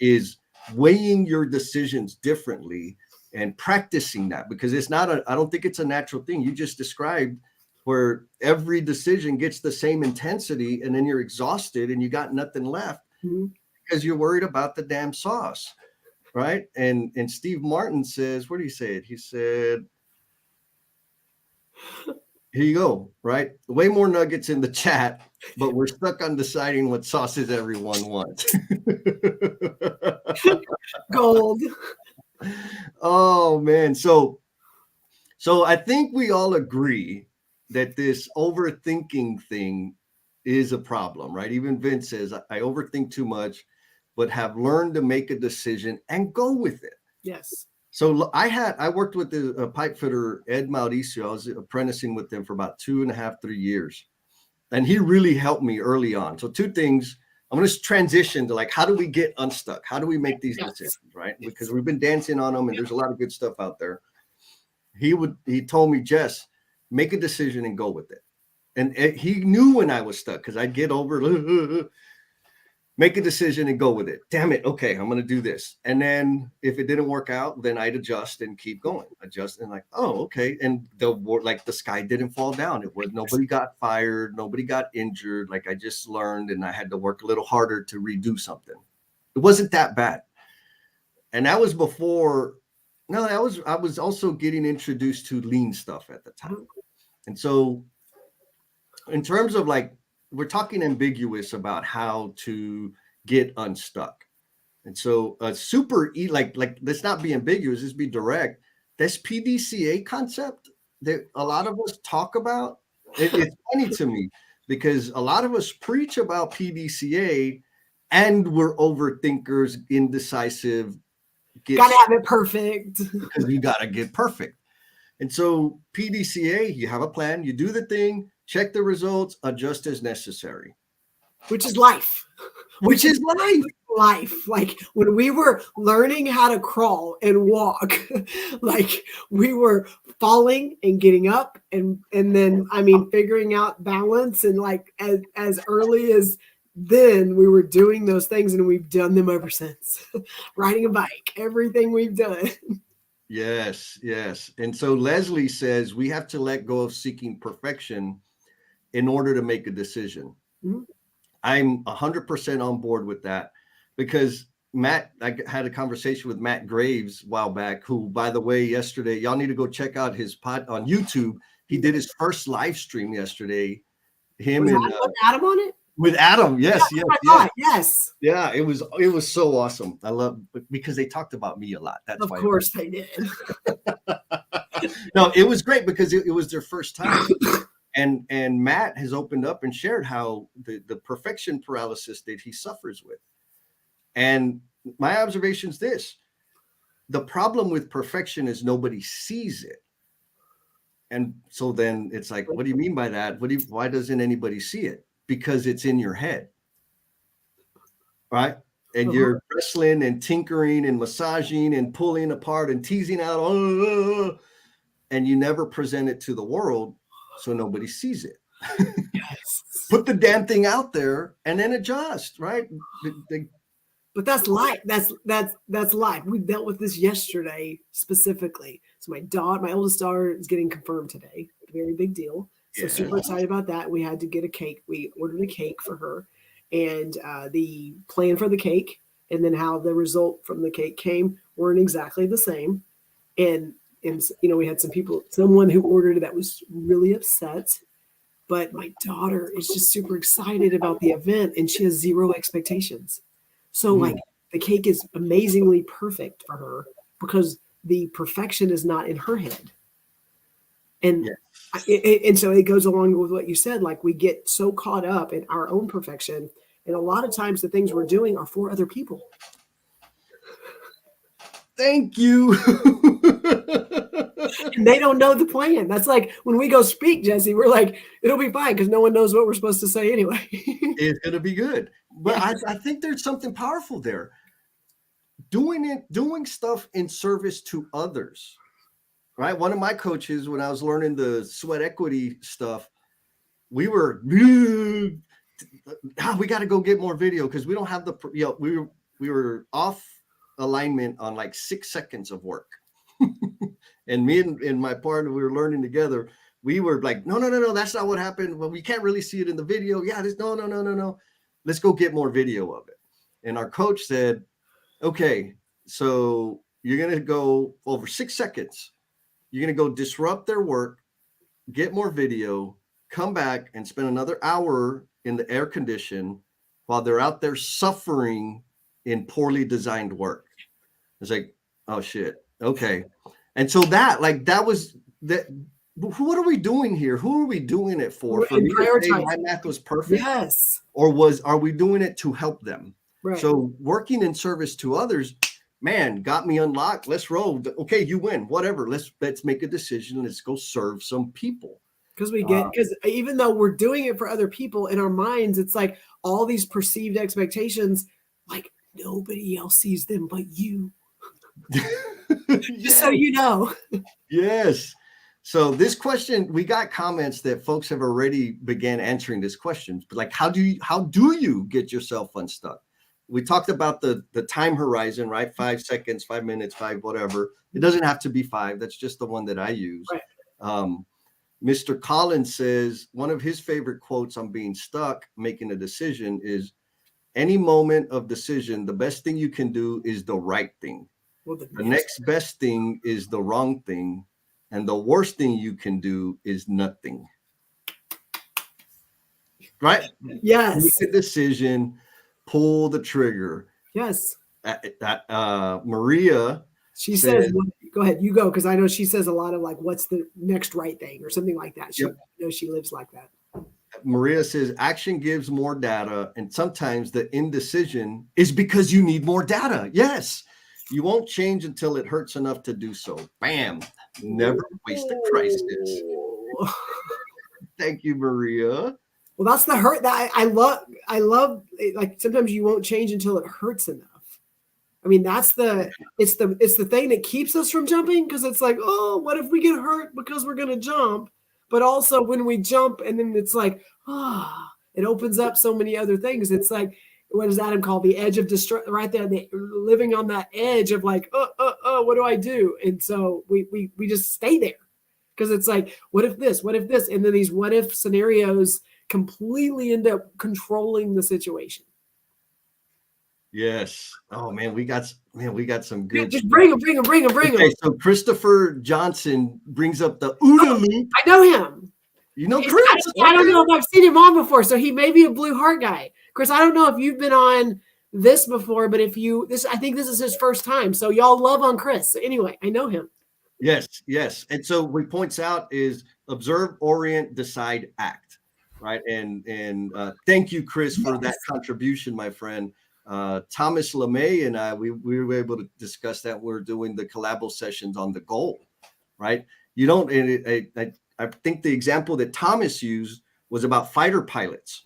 is weighing your decisions differently and practicing that, because I don't think it's a natural thing. You just described where every decision gets the same intensity and then you're exhausted and you got nothing left because you're worried about the damn sauce. Right. And Steve Martin says, where do you say it? He said, here you go. Right. Way more nuggets in the chat, but we're stuck on deciding what sauces everyone wants. Gold. Oh, man. So I think we all agree that this overthinking thing is a problem, right? Even Vince says, I overthink too much, but have learned to make a decision and go with it. Yes. So I worked with the pipe fitter, Ed Mauricio. I was apprenticing with him for about 2.5, 3 years. And he really helped me early on. So two things, I'm going to transition to like, how do we get unstuck? How do we make these decisions, right? Because we've been dancing on them and there's a lot of good stuff out there. He told me, Jess, make a decision and go with it. And he knew when I was stuck because I'd get over, make a decision and go with it. Damn it. Okay, I'm going to do this. And then if it didn't work out, then I'd adjust and keep going. Adjust and like, oh, okay. And the sky didn't fall down. Nobody got fired. Nobody got injured. Like I just learned and I had to work a little harder to redo something. It wasn't that bad. And that was before. No, I was also getting introduced to lean stuff at the time. And so in terms of like, we're talking ambiguous about how to get unstuck. And so like let's not be ambiguous, let's be direct. This PDCA concept that a lot of us talk about, it's funny to me because a lot of us preach about PDCA and we're overthinkers, indecisive. Gotta have it perfect. Because you gotta get perfect. And so PDCA, you have a plan, you do the thing, check the results, adjust as necessary. Which is life. Which is life. Life. Like when we were learning how to crawl and walk, like we were falling and getting up and then, figuring out balance. And like as early as then we were doing those things and we've done them ever since. Riding a bike, everything we've done. Yes. And so Leslie says we have to let go of seeking perfection in order to make a decision. Mm-hmm. I'm 100% on board with that because I had a conversation with Matt Graves a while back, who, by the way, yesterday, y'all need to go check out his pod on YouTube. He did his first live stream yesterday. With Adam on it? With Adam, yes. Yes. Yeah, it was so awesome. I love because they talked about me a lot. That's of course they did. No, it was great because it was their first time. And Matt has opened up and shared how the perfection paralysis that he suffers with. And my observation is this: the problem with perfection is nobody sees it. And so then it's like, what do you mean by that? Why doesn't anybody see it? Because it's in your head, right? And you're wrestling and tinkering and massaging and pulling apart and teasing out, and you never present it to the world, so nobody sees it. Yes. Put the damn thing out there and then adjust, right? But that's life. That's life. We dealt with this yesterday specifically. So my oldest daughter is getting confirmed today. Very big deal. So Yeah. super excited about that. We had to get a cake. We ordered a cake for her, and the plan for the cake and then how the result from the cake came weren't exactly the same. And we had someone who ordered it that was really upset. But my daughter is just super excited about the event, and she has zero expectations. So like the cake is amazingly perfect for her because the perfection is not in her head. And and so it goes along with what you said. Like we get so caught up in our own perfection, and a lot of times the things we're doing are for other people. Thank you. And they don't know the plan. That's like when we go speak, Jesse, we're like, it'll be fine because no one knows what we're supposed to say anyway. It's going to be good. But I think there's something powerful there. Doing stuff in service to others, right? One of my coaches, when I was learning the sweat equity stuff, we were, we got to go get more video because we don't have we were off alignment on like 6 seconds of work. And me and my partner, we were learning together. We were like, no, that's not what happened. Well, we can't really see it in the video. Yeah, no. Let's go get more video of it. And our coach said, okay, so you're going to go over 6 seconds. You're going to go disrupt their work, get more video, come back and spend another hour in the air condition while they're out there suffering in poorly designed work. It's like, oh shit. Okay. And so that was that. What are we doing here? Who are we doing it for? For me to say my math was perfect? Yes. Or are we doing it to help them? Right. So working in service to others, man, got me unlocked. Let's roll. Okay, you win. Whatever. Let's make a decision. Let's go serve some people. Because even though we're doing it for other people, in our minds, it's like all these perceived expectations, like nobody else sees them but you. Just so you know. Yes. So this question, we got comments that folks have already began answering this question. But like, how do you get yourself unstuck? We talked about the time horizon, right? 5 seconds, 5 minutes, 5 whatever. It doesn't have to be 5. That's just the one that I use. Right. Mr. Collins says one of his favorite quotes on being stuck, making a decision is, any moment of decision, the best thing you can do is the right thing. Well, the next best thing is the wrong thing. And the worst thing you can do is nothing. Right? Yes. Make a decision, pull the trigger. Yes. Maria. She says, go ahead, you go, because I know she says a lot of like, what's the next right thing or something like that. She lives like that. Maria says, action gives more data. And sometimes the indecision is because you need more data. Yes. You won't change until it hurts enough to do so. Bam. Never waste a crisis. Thank you, Maria. Well, that's the hurt that I love. Like sometimes you won't change until it hurts enough. I mean, it's the thing that keeps us from jumping, because it's like, oh, what if we get hurt because we're going to jump? But also when we jump and then it's like, it opens up so many other things. It's like, what does Adam call the edge of destruction? Right there, living on that edge of like, what do I do? And so we just stay there because it's like, what if this? What if this? And then these what if scenarios completely end up controlling the situation. Yes. Oh man, we got some good. Just bring them. Okay, so Christopher Johnson brings up the OODA loop. I know him. You know Chris? I don't know if I've seen him on before, so he may be a blue heart guy. Chris, I don't know if you've been on this before, but I think this is his first time. So y'all love on Chris. So anyway, I know him. Yes. And so what he points out is observe, orient, decide, act. Right. And thank you, Chris, for that contribution, my friend. Thomas LeMay and I, we were able to discuss that. We're doing the collabo sessions on the goal, right? You don't, I think the example that Thomas used was about fighter pilots.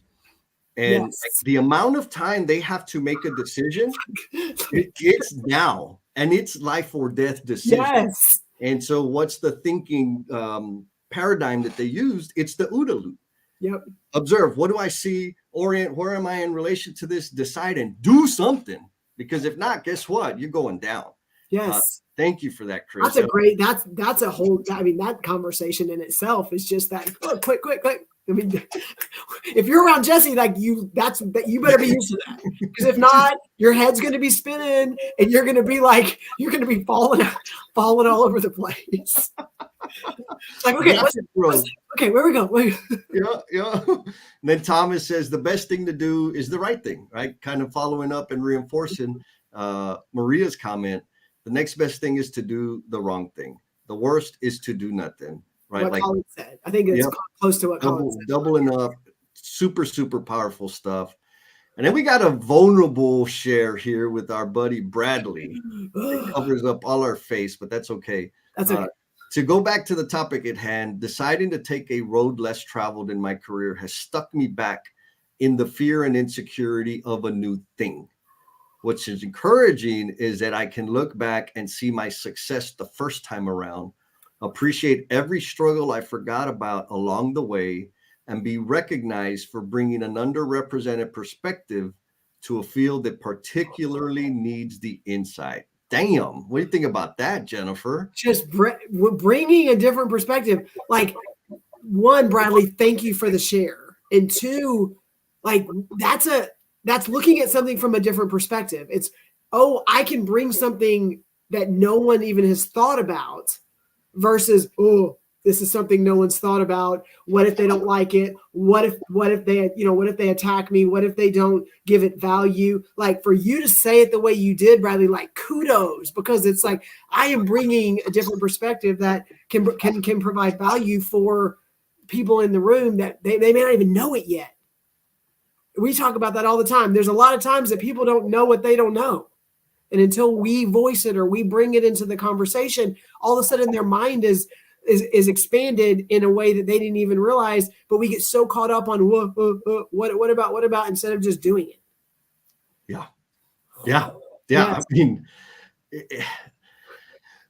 And the amount of time they have to make a decision, it's now, and it's life or death decision. Yes. And so what's the thinking paradigm that they used? It's the OODA loop. Yep. Observe, what do I see? Orient, where am I in relation to this? Decide and do something. Because if not, guess what? You're going down. Yes. Thank you for that, Chris. That's a great, that's a whole, I mean, that conversation in itself is just that, oh, quick. I mean, if you're around Jesse, like you better be used to that. Because if not, your head's going to be spinning and you're going to be like, you're going to be falling all over the place. Like, okay, okay, where we go? Yeah. And then Thomas says the best thing to do is the right thing, right? Kind of following up and reinforcing Maria's comment. The next best thing is to do the wrong thing. The worst is to do nothing, right? What Colin said. I think it's close to what Colin said. Doubling up, super, super powerful stuff. And then we got a vulnerable share here with our buddy Bradley. It covers up all our face, but that's okay. That's okay. To go back to the topic at hand, deciding to take a road less traveled in my career has stuck me back in the fear and insecurity of a new thing. What's encouraging is that I can look back and see my success the first time around, appreciate every struggle I forgot about along the way, and be recognized for bringing an underrepresented perspective to a field that particularly needs the insight. Damn, what do you think about that, Jennifer? Just bringing a different perspective. Like, one, Bradley, thank you for the share. And two, like, that's looking at something from a different perspective. It's, oh, I can bring something that no one even has thought about versus, oh, this is something no one's thought about. What if they don't like it? What if they attack me? What if they don't give it value? Like, for you to say it the way you did, Bradley, like, kudos, because it's like, I am bringing a different perspective that can provide value for people in the room that they may not even know it yet. We talk about that all the time. There's a lot of times that people don't know what they don't know. And until we voice it or we bring it into the conversation, all of a sudden their mind is expanded in a way that they didn't even realize, but we get so caught up on what about instead of just doing it. Yeah. Yes. I mean,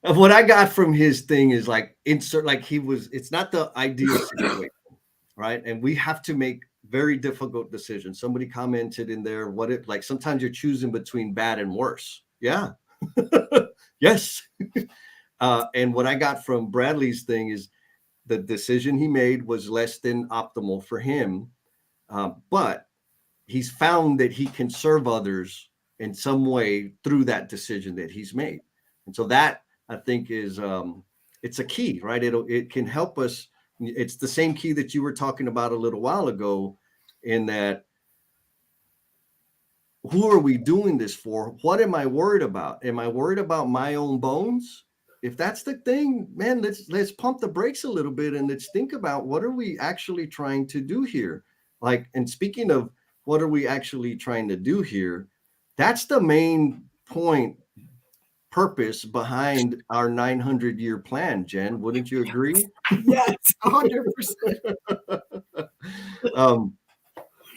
what I got from his thing is like it's not the ideal situation, right? And we have to make very difficult decisions. Somebody commented in there, like sometimes you're choosing between bad and worse. Yeah. Yes. And what I got from Bradley's thing is the decision he made was less than optimal for him. But he's found that he can serve others in some way through that decision that he's made. And so that, I think, is it's a key, right? It can help us. It's the same key that you were talking about a little while ago, in that, who are we doing this for? What am I worried about? Am I worried about my own bones? If that's the thing, man, let's pump the brakes a little bit and let's think about, what are we actually trying to do here? Like, and speaking of what are we actually trying to do here, that's the main purpose behind our 900-year plan, Jen. Wouldn't you agree? Yes, 100%.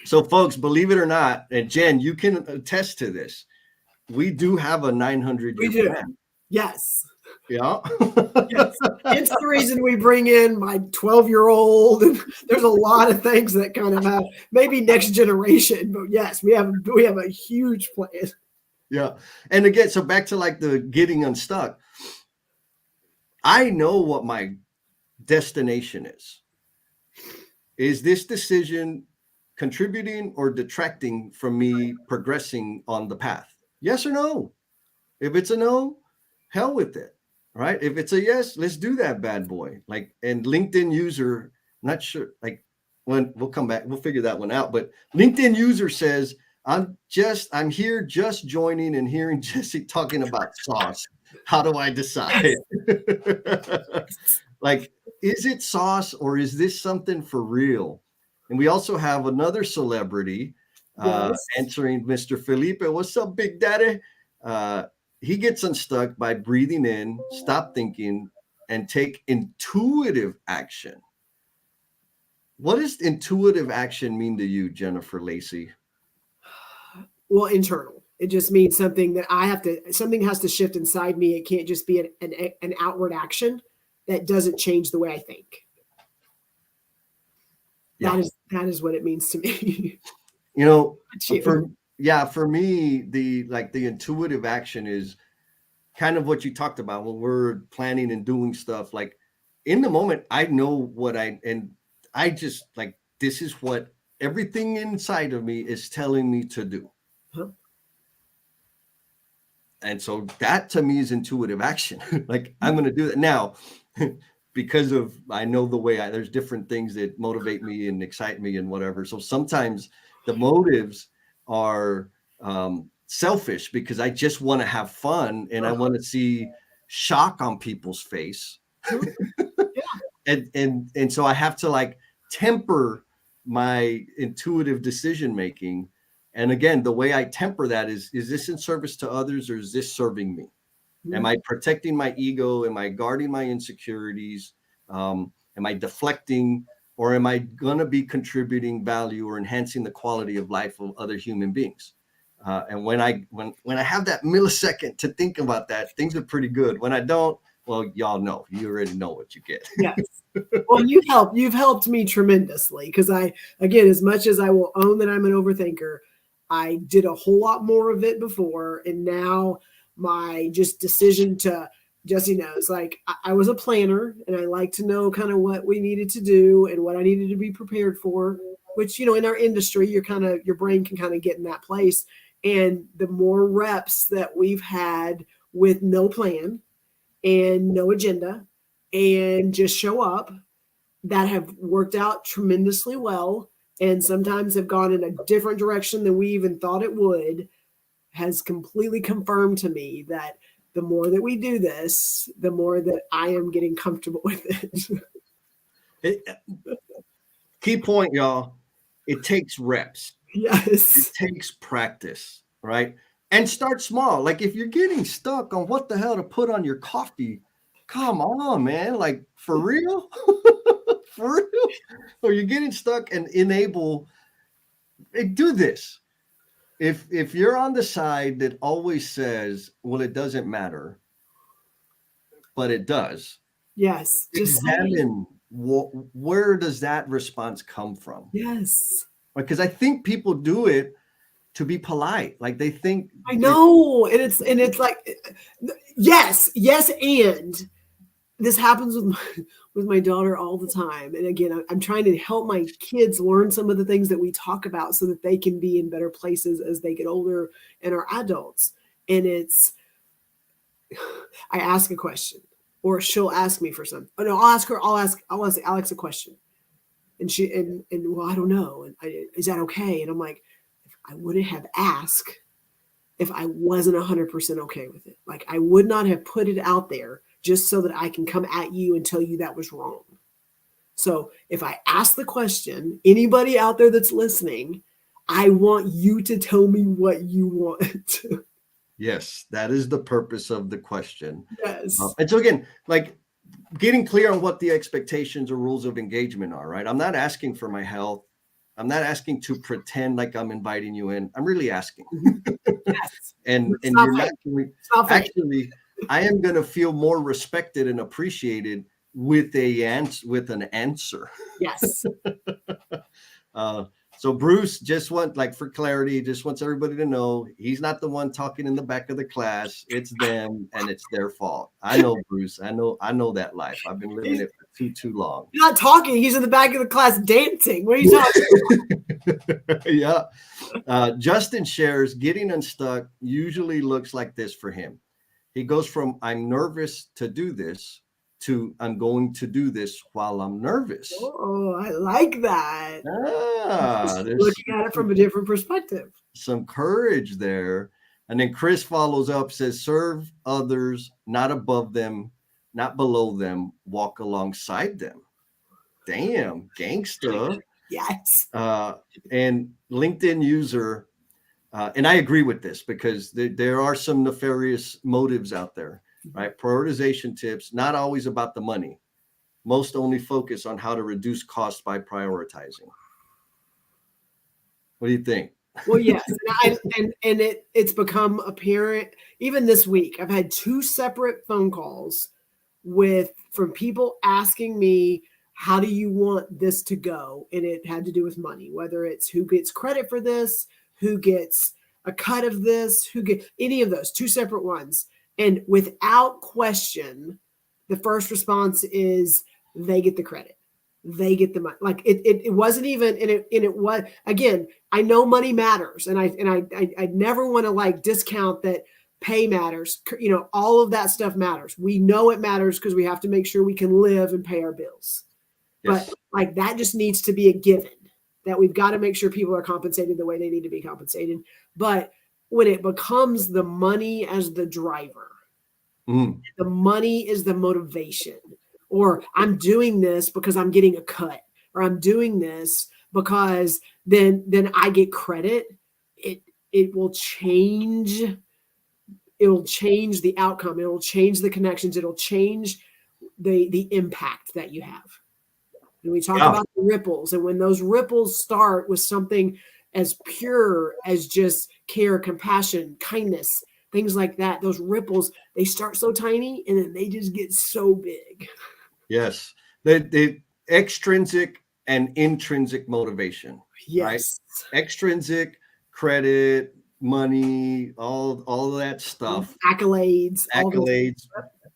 So folks, believe it or not, and Jen, you can attest to this, we do have a 900-year plan. Yes. Yeah. Yes. It's the reason we bring in my 12-year-old, and there's a lot of things that kind of have maybe next generation, but yes, we have a huge plan. Yeah. And again, so back to like the getting unstuck. I know what my destination is. Is this decision contributing or detracting from me progressing on the path? Yes or no? If it's a no, hell with it, right? If it's a yes, let's do that bad boy. Like, and LinkedIn user, not sure, like, when we'll come back, we'll figure that one out. But LinkedIn user says, I'm here just joining and hearing Jesse talking about sauce. How do I decide? Like, is it sauce or is this something for real? And we also have another celebrity answering Mr. Felipe. What's up, Big Daddy? He gets unstuck by breathing in, stop thinking, and take intuitive action. What does intuitive action mean to you, Jennifer Lacey? Well, internal. It just means something that something has to shift inside me. It can't just be an outward action that doesn't change the way I think. Yeah. That is what it means to me. You know, for me, the intuitive action is kind of what you talked about when we're planning and doing stuff. Like in the moment, I know what I just like, this is what everything inside of me is telling me to do. Huh? And so that to me is intuitive action. Like I'm going to do that now because of, I know the way there's different things that motivate me and excite me and whatever. So sometimes the motives are selfish because I just want to have fun and I want to see shock on people's face. And so I have to like temper my intuitive decision making. And again, the way I temper that is this in service to others or is this serving me? Am I protecting my ego? Am I guarding my insecurities? Am I deflecting, or am I going to be contributing value or enhancing the quality of life of other human beings? And when I have that millisecond to think about that, things are pretty good. When I don't, well, y'all know, you already know what you get. Yes. Well, you've helped me tremendously because again, as much as I will own that I'm an overthinker, I did a whole lot more of it before. And now my just decision to, Jesse knows, like I was a planner and I like to know kind of what we needed to do and what I needed to be prepared for, which, in our industry, your brain can kind of get in that place. And the more reps that we've had with no plan and no agenda and just show up, that have worked out tremendously well, and sometimes have gone in a different direction than we even thought it would, has completely confirmed to me that the more that we do this, the more that I am getting comfortable with it. Key point, y'all. It takes reps. Yes. It takes practice, right? And start small. Like if you're getting stuck on what the hell to put on your coffee, come on, man. Like for real? For real? Or you're getting stuck and do this. If you're on the side that always says, well, it doesn't matter, but it does. Yes. Examine where does that response come from? Yes. Because I think people do it to be polite. Like they think. I know. And it's like, yes. And this happens with my daughter all the time. And again, I'm trying to help my kids learn some of the things that we talk about so that they can be in better places as they get older and are adults. And I ask a question or she'll ask me for something. Oh no, I'll ask Alex a question. And well, I don't know. And is that okay? And I'm like, I wouldn't have asked if I wasn't 100% okay with it. Like I would not have put it out there just so that I can come at you and tell you that was wrong. So if I ask the question, anybody out there that's listening, I want you to tell me what you want. Yes, that is the purpose of the question. Yes. And so again, like getting clear on what the expectations or rules of engagement are, right? I'm not asking for my health. I'm not asking to pretend like I'm inviting you in. I'm really asking. Yes. and you're not actually, I am going to feel more respected and appreciated with an answer. Yes. So Bruce for clarity, just wants everybody to know he's not the one talking in the back of the class. It's them and it's their fault. I know, Bruce. I know that life. I've been living it for too long. He's not talking. He's in the back of the class dancing. What are you talking about? Yeah. Justin shares getting unstuck usually looks like this for him. He goes from I'm nervous to do this to I'm going to do this while I'm nervous. Oh, I like that. There's looking at it from a different perspective. Some courage there. And then Chris follows up, says, serve others, not above them, not below them, walk alongside them. Damn, gangsta. Yes. And LinkedIn user, and I agree with this because there are some nefarious motives out there, right? Prioritization tips, not always about the money. Most only focus on how to reduce costs by prioritizing. What do you think? Well, yes, and it's become apparent even this week. I've had 2 separate phone calls from people asking me, how do you want this to go? And it had to do with money, whether it's who gets credit for this, who gets a cut of this, who get any of those 2 separate ones. And without question, the first response is they get the credit. They get the money. Like it wasn't even, and it was, again, I know money matters, and I never want to like discount that pay matters. You know, all of that stuff matters. We know it matters because we have to make sure we can live and pay our bills. Yes. But like that just needs to be a given, that we've got to make sure people are compensated the way they need to be compensated. But when it becomes the money as the driver, the money is the motivation, or I'm doing this because I'm getting a cut, or I'm doing this because then I get credit. It will change. It will change the outcome. It will change the connections. It'll change the impact that you have. And we talk about the ripples, and when those ripples start with something as pure as just care, compassion, kindness, things like that, those ripples, they start so tiny and then they just get so big. Yes. The extrinsic and intrinsic motivation. Yes. Right? Extrinsic, credit, money, all of that stuff. Accolades.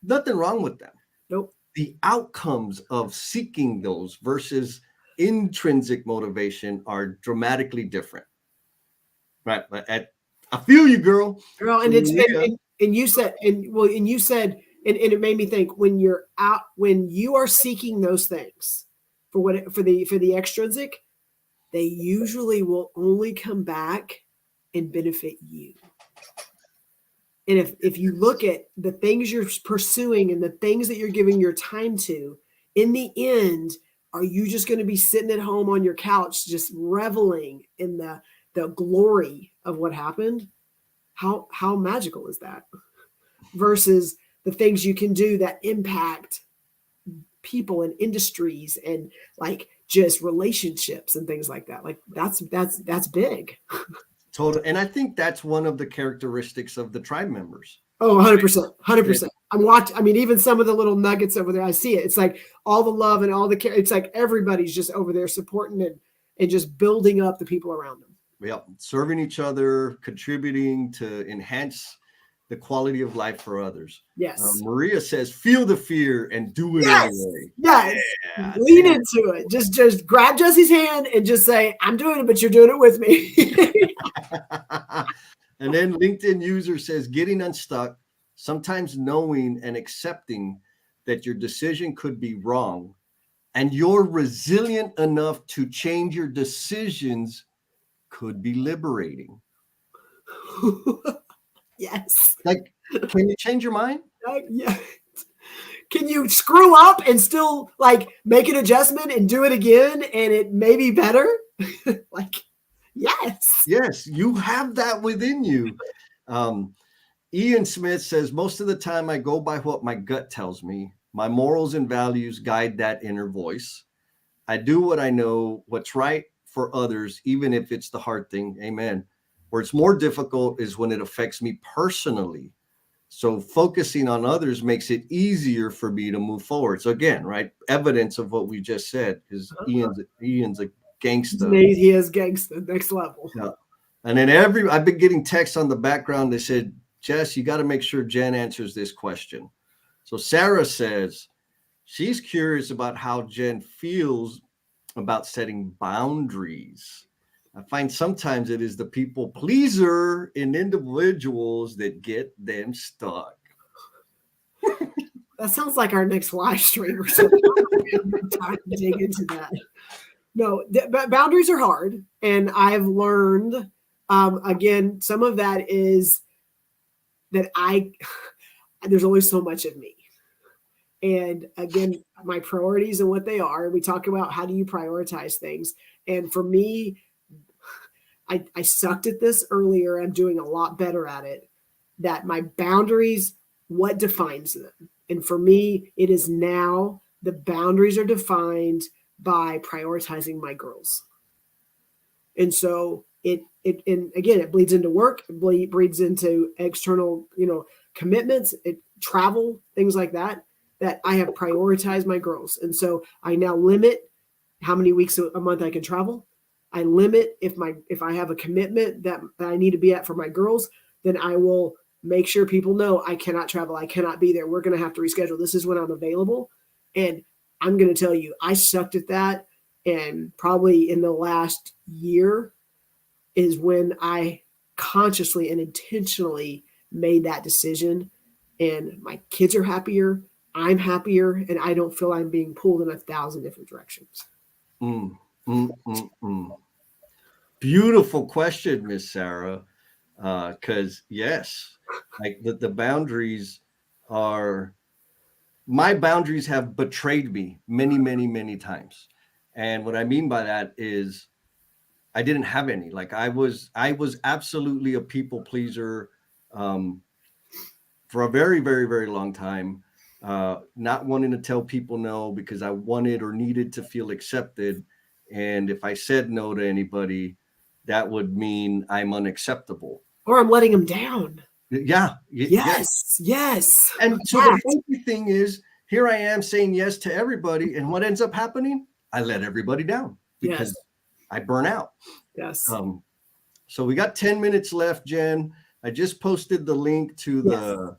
Nothing wrong with them. Nope. The outcomes of seeking those versus intrinsic motivation are dramatically different. Right. I feel you, girl. And it's and you said, and it made me think, when you are seeking those things for the extrinsic, they usually will only come back and benefit you. And if you look at the things you're pursuing and the things that you're giving your time to, in the end, are you just going to be sitting at home on your couch just reveling in the glory of what happened? How magical is that? Versus the things you can do that impact people and industries and like just relationships and things like that. Like that's big. Total. And I think that's one of the characteristics of the tribe members. Oh, 100%. 100%. I'm watching. I mean, even some of the little nuggets over there, I see it. It's like all the love and all the care. It's like everybody's just over there supporting it and just building up the people around them. Yeah. Serving each other, contributing to enhance the quality of life for others. Yes. Maria says, feel the fear and do it anyway. Yes. Yeah. Lean into it. Just grab Jesse's hand and just say, I'm doing it, but you're doing it with me. And then LinkedIn user says, getting unstuck, sometimes knowing and accepting that your decision could be wrong and you're resilient enough to change your decisions could be liberating. Yes. Like, can you change your mind? Yeah. Can you screw up and still like make an adjustment and do it again and it may be better? Like, yes. Yes, you have that within you. Ian Smith says, most of the time I go by what my gut tells me. My morals and values guide that inner voice. I do what I know, what's right for others, even if it's the hard thing. Amen. Where it's more difficult is when it affects me personally. So focusing on others makes it easier for me to move forward. So again, right, evidence of what we just said is Ian's a gangster. He is gangster, next level. Yeah. And then I've been getting texts on the background. They said, Jess, you got to make sure Jen answers this question. So Sarah says she's curious about how Jen feels about setting boundaries. I find sometimes it is the people pleaser in individuals that get them stuck. That sounds like our next live stream or something. Time to dig into that. No, boundaries are hard. And I've learned, again, some of that is that there's only so much of me. And again, my priorities and what they are. We talk about how do you prioritize things. And for me, I sucked at this earlier. I'm doing a lot better at it. That my boundaries, what defines them? And for me, it is now the boundaries are defined by prioritizing my girls. And so and again, it bleeds into work, it bleeds into external, commitments, travel, things like that I have prioritized my girls. And so I now limit how many weeks a month I can travel. I limit if I have a commitment that I need to be at for my girls, then I will make sure people know I cannot travel. I cannot be there. We're going to have to reschedule. This is when I'm available. And I'm going to tell you, I sucked at that. And probably in the last year is when I consciously and intentionally made that decision. And my kids are happier. I'm happier. And I don't feel I'm being pulled in 1,000 different directions. Beautiful question, Miss Sarah. Because yes, like the boundaries are, my boundaries have betrayed me many, many, many times. And what I mean by that is I didn't have any. Like I was absolutely a people pleaser for a very, very, very long time. Not wanting to tell people no because I wanted or needed to feel accepted. And if I said no to anybody, that would mean I'm unacceptable. Or I'm letting them down. Yeah. Yes. And so the funky thing is, here I am saying yes to everybody. And what ends up happening? I let everybody down because I burn out. Yes. So we got 10 minutes left, Jen. I just posted the link to the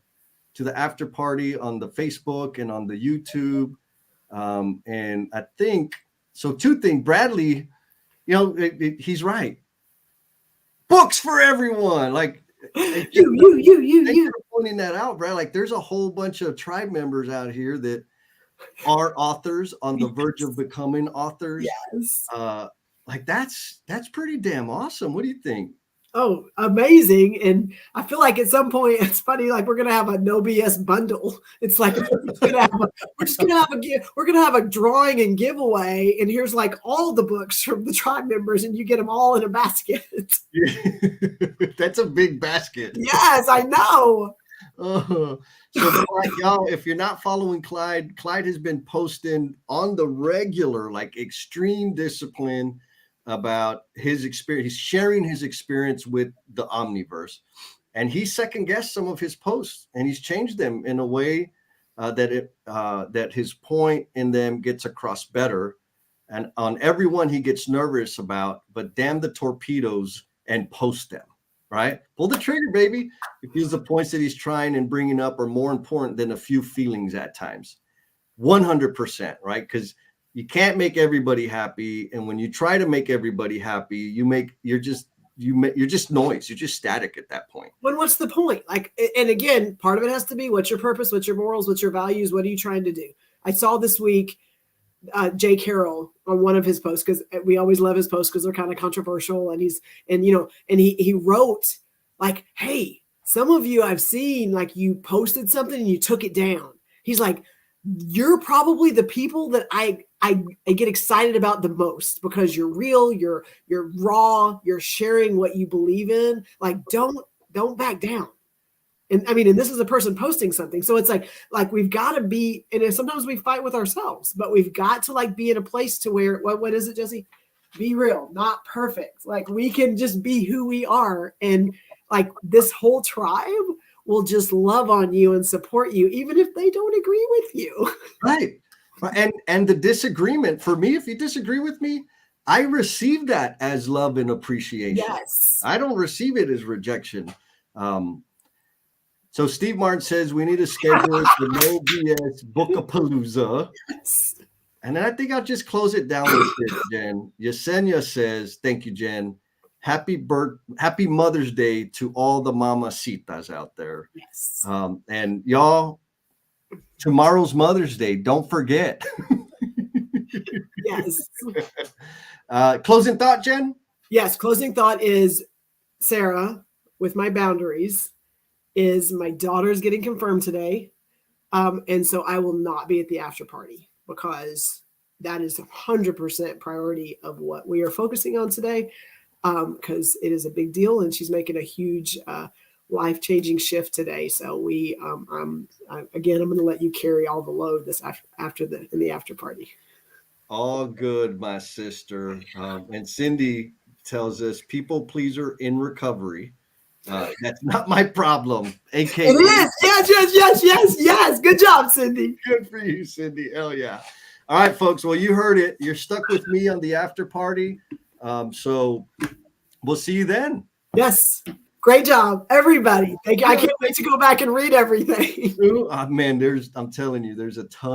after party on the Facebook and on the YouTube. And I think, so two things, Bradley, he's right. Books for everyone. Like you pointing that out, Brad. Like there's a whole bunch of tribe members out here that are authors on the verge of becoming authors. Yes. Like that's pretty damn awesome. What do you think? Oh, amazing. And I feel like at some point it's funny, like we're gonna have a no BS bundle. It's like we're gonna have a drawing and giveaway, and here's like all the books from the tribe members, and you get them all in a basket. That's a big basket. Yes, I know. So y'all, if you're not following Clyde has been posting on the regular, like extreme discipline about his experience. He's sharing his experience with the Omniverse, and he second guessed some of his posts, and he's changed them in a way that his point in them gets across better. And on everyone he gets nervous about, but damn the torpedoes and post them. Right? Pull the trigger, baby. Because the points that he's trying and bringing up are more important than a few feelings at times. 100%, right? Because you can't make everybody happy, and when you try to make everybody happy, you're just noise. You're just static at that point. But what's the point? Like, and again, part of it has to be what's your purpose, what's your morals, what's your values, what are you trying to do? I saw this week Jay Carroll on one of his posts, because we always love his posts because they're kind of controversial, and he wrote like, hey, some of you I've seen, like, you posted something and you took it down. He's like, you're probably the people that I get excited about the most, because you're real, you're raw, you're sharing what you believe in. Like, don't back down. And I mean, and this is a person posting something. So it's like we've got to be, and sometimes we fight with ourselves, but we've got to like be in a place to where, what is it, Jesse? Be real, not perfect. Like we can just be who we are. And like this whole tribe will just love on you and support you, even if they don't agree with you. Right. And the disagreement, for me, if you disagree with me, I receive that as love and appreciation. Yes. I don't receive it as rejection. So Steve Martin says we need to schedule the No BS Bookapalooza. Yes. And then I think I'll just close it down with this, Jen. Yesenia says, thank you, Jen. Happy Mother's Day to all the mamacitas out there. Yes. And y'all, tomorrow's Mother's Day. Don't forget. Yes. Closing thought, Jen? Yes. Closing thought is, Sarah, with my boundaries, is my daughter's getting confirmed today. And so I will not be at the after party, because that is 100% priority of what we are focusing on today. Because it is a big deal, and she's making a huge life-changing shift today. So I'm going to let you carry all the load this in the after party. All good, my sister. And Cindy tells us, people pleaser in recovery. That's not my problem. AK. It is. Yes. Good job, Cindy. Good for you, Cindy. Hell yeah. All right, folks. Well, you heard it. You're stuck with me on the after party. So we'll see you then. Yes. Great job, everybody. Thank you. I can't wait to go back and read everything. Man, I'm telling you, there's a ton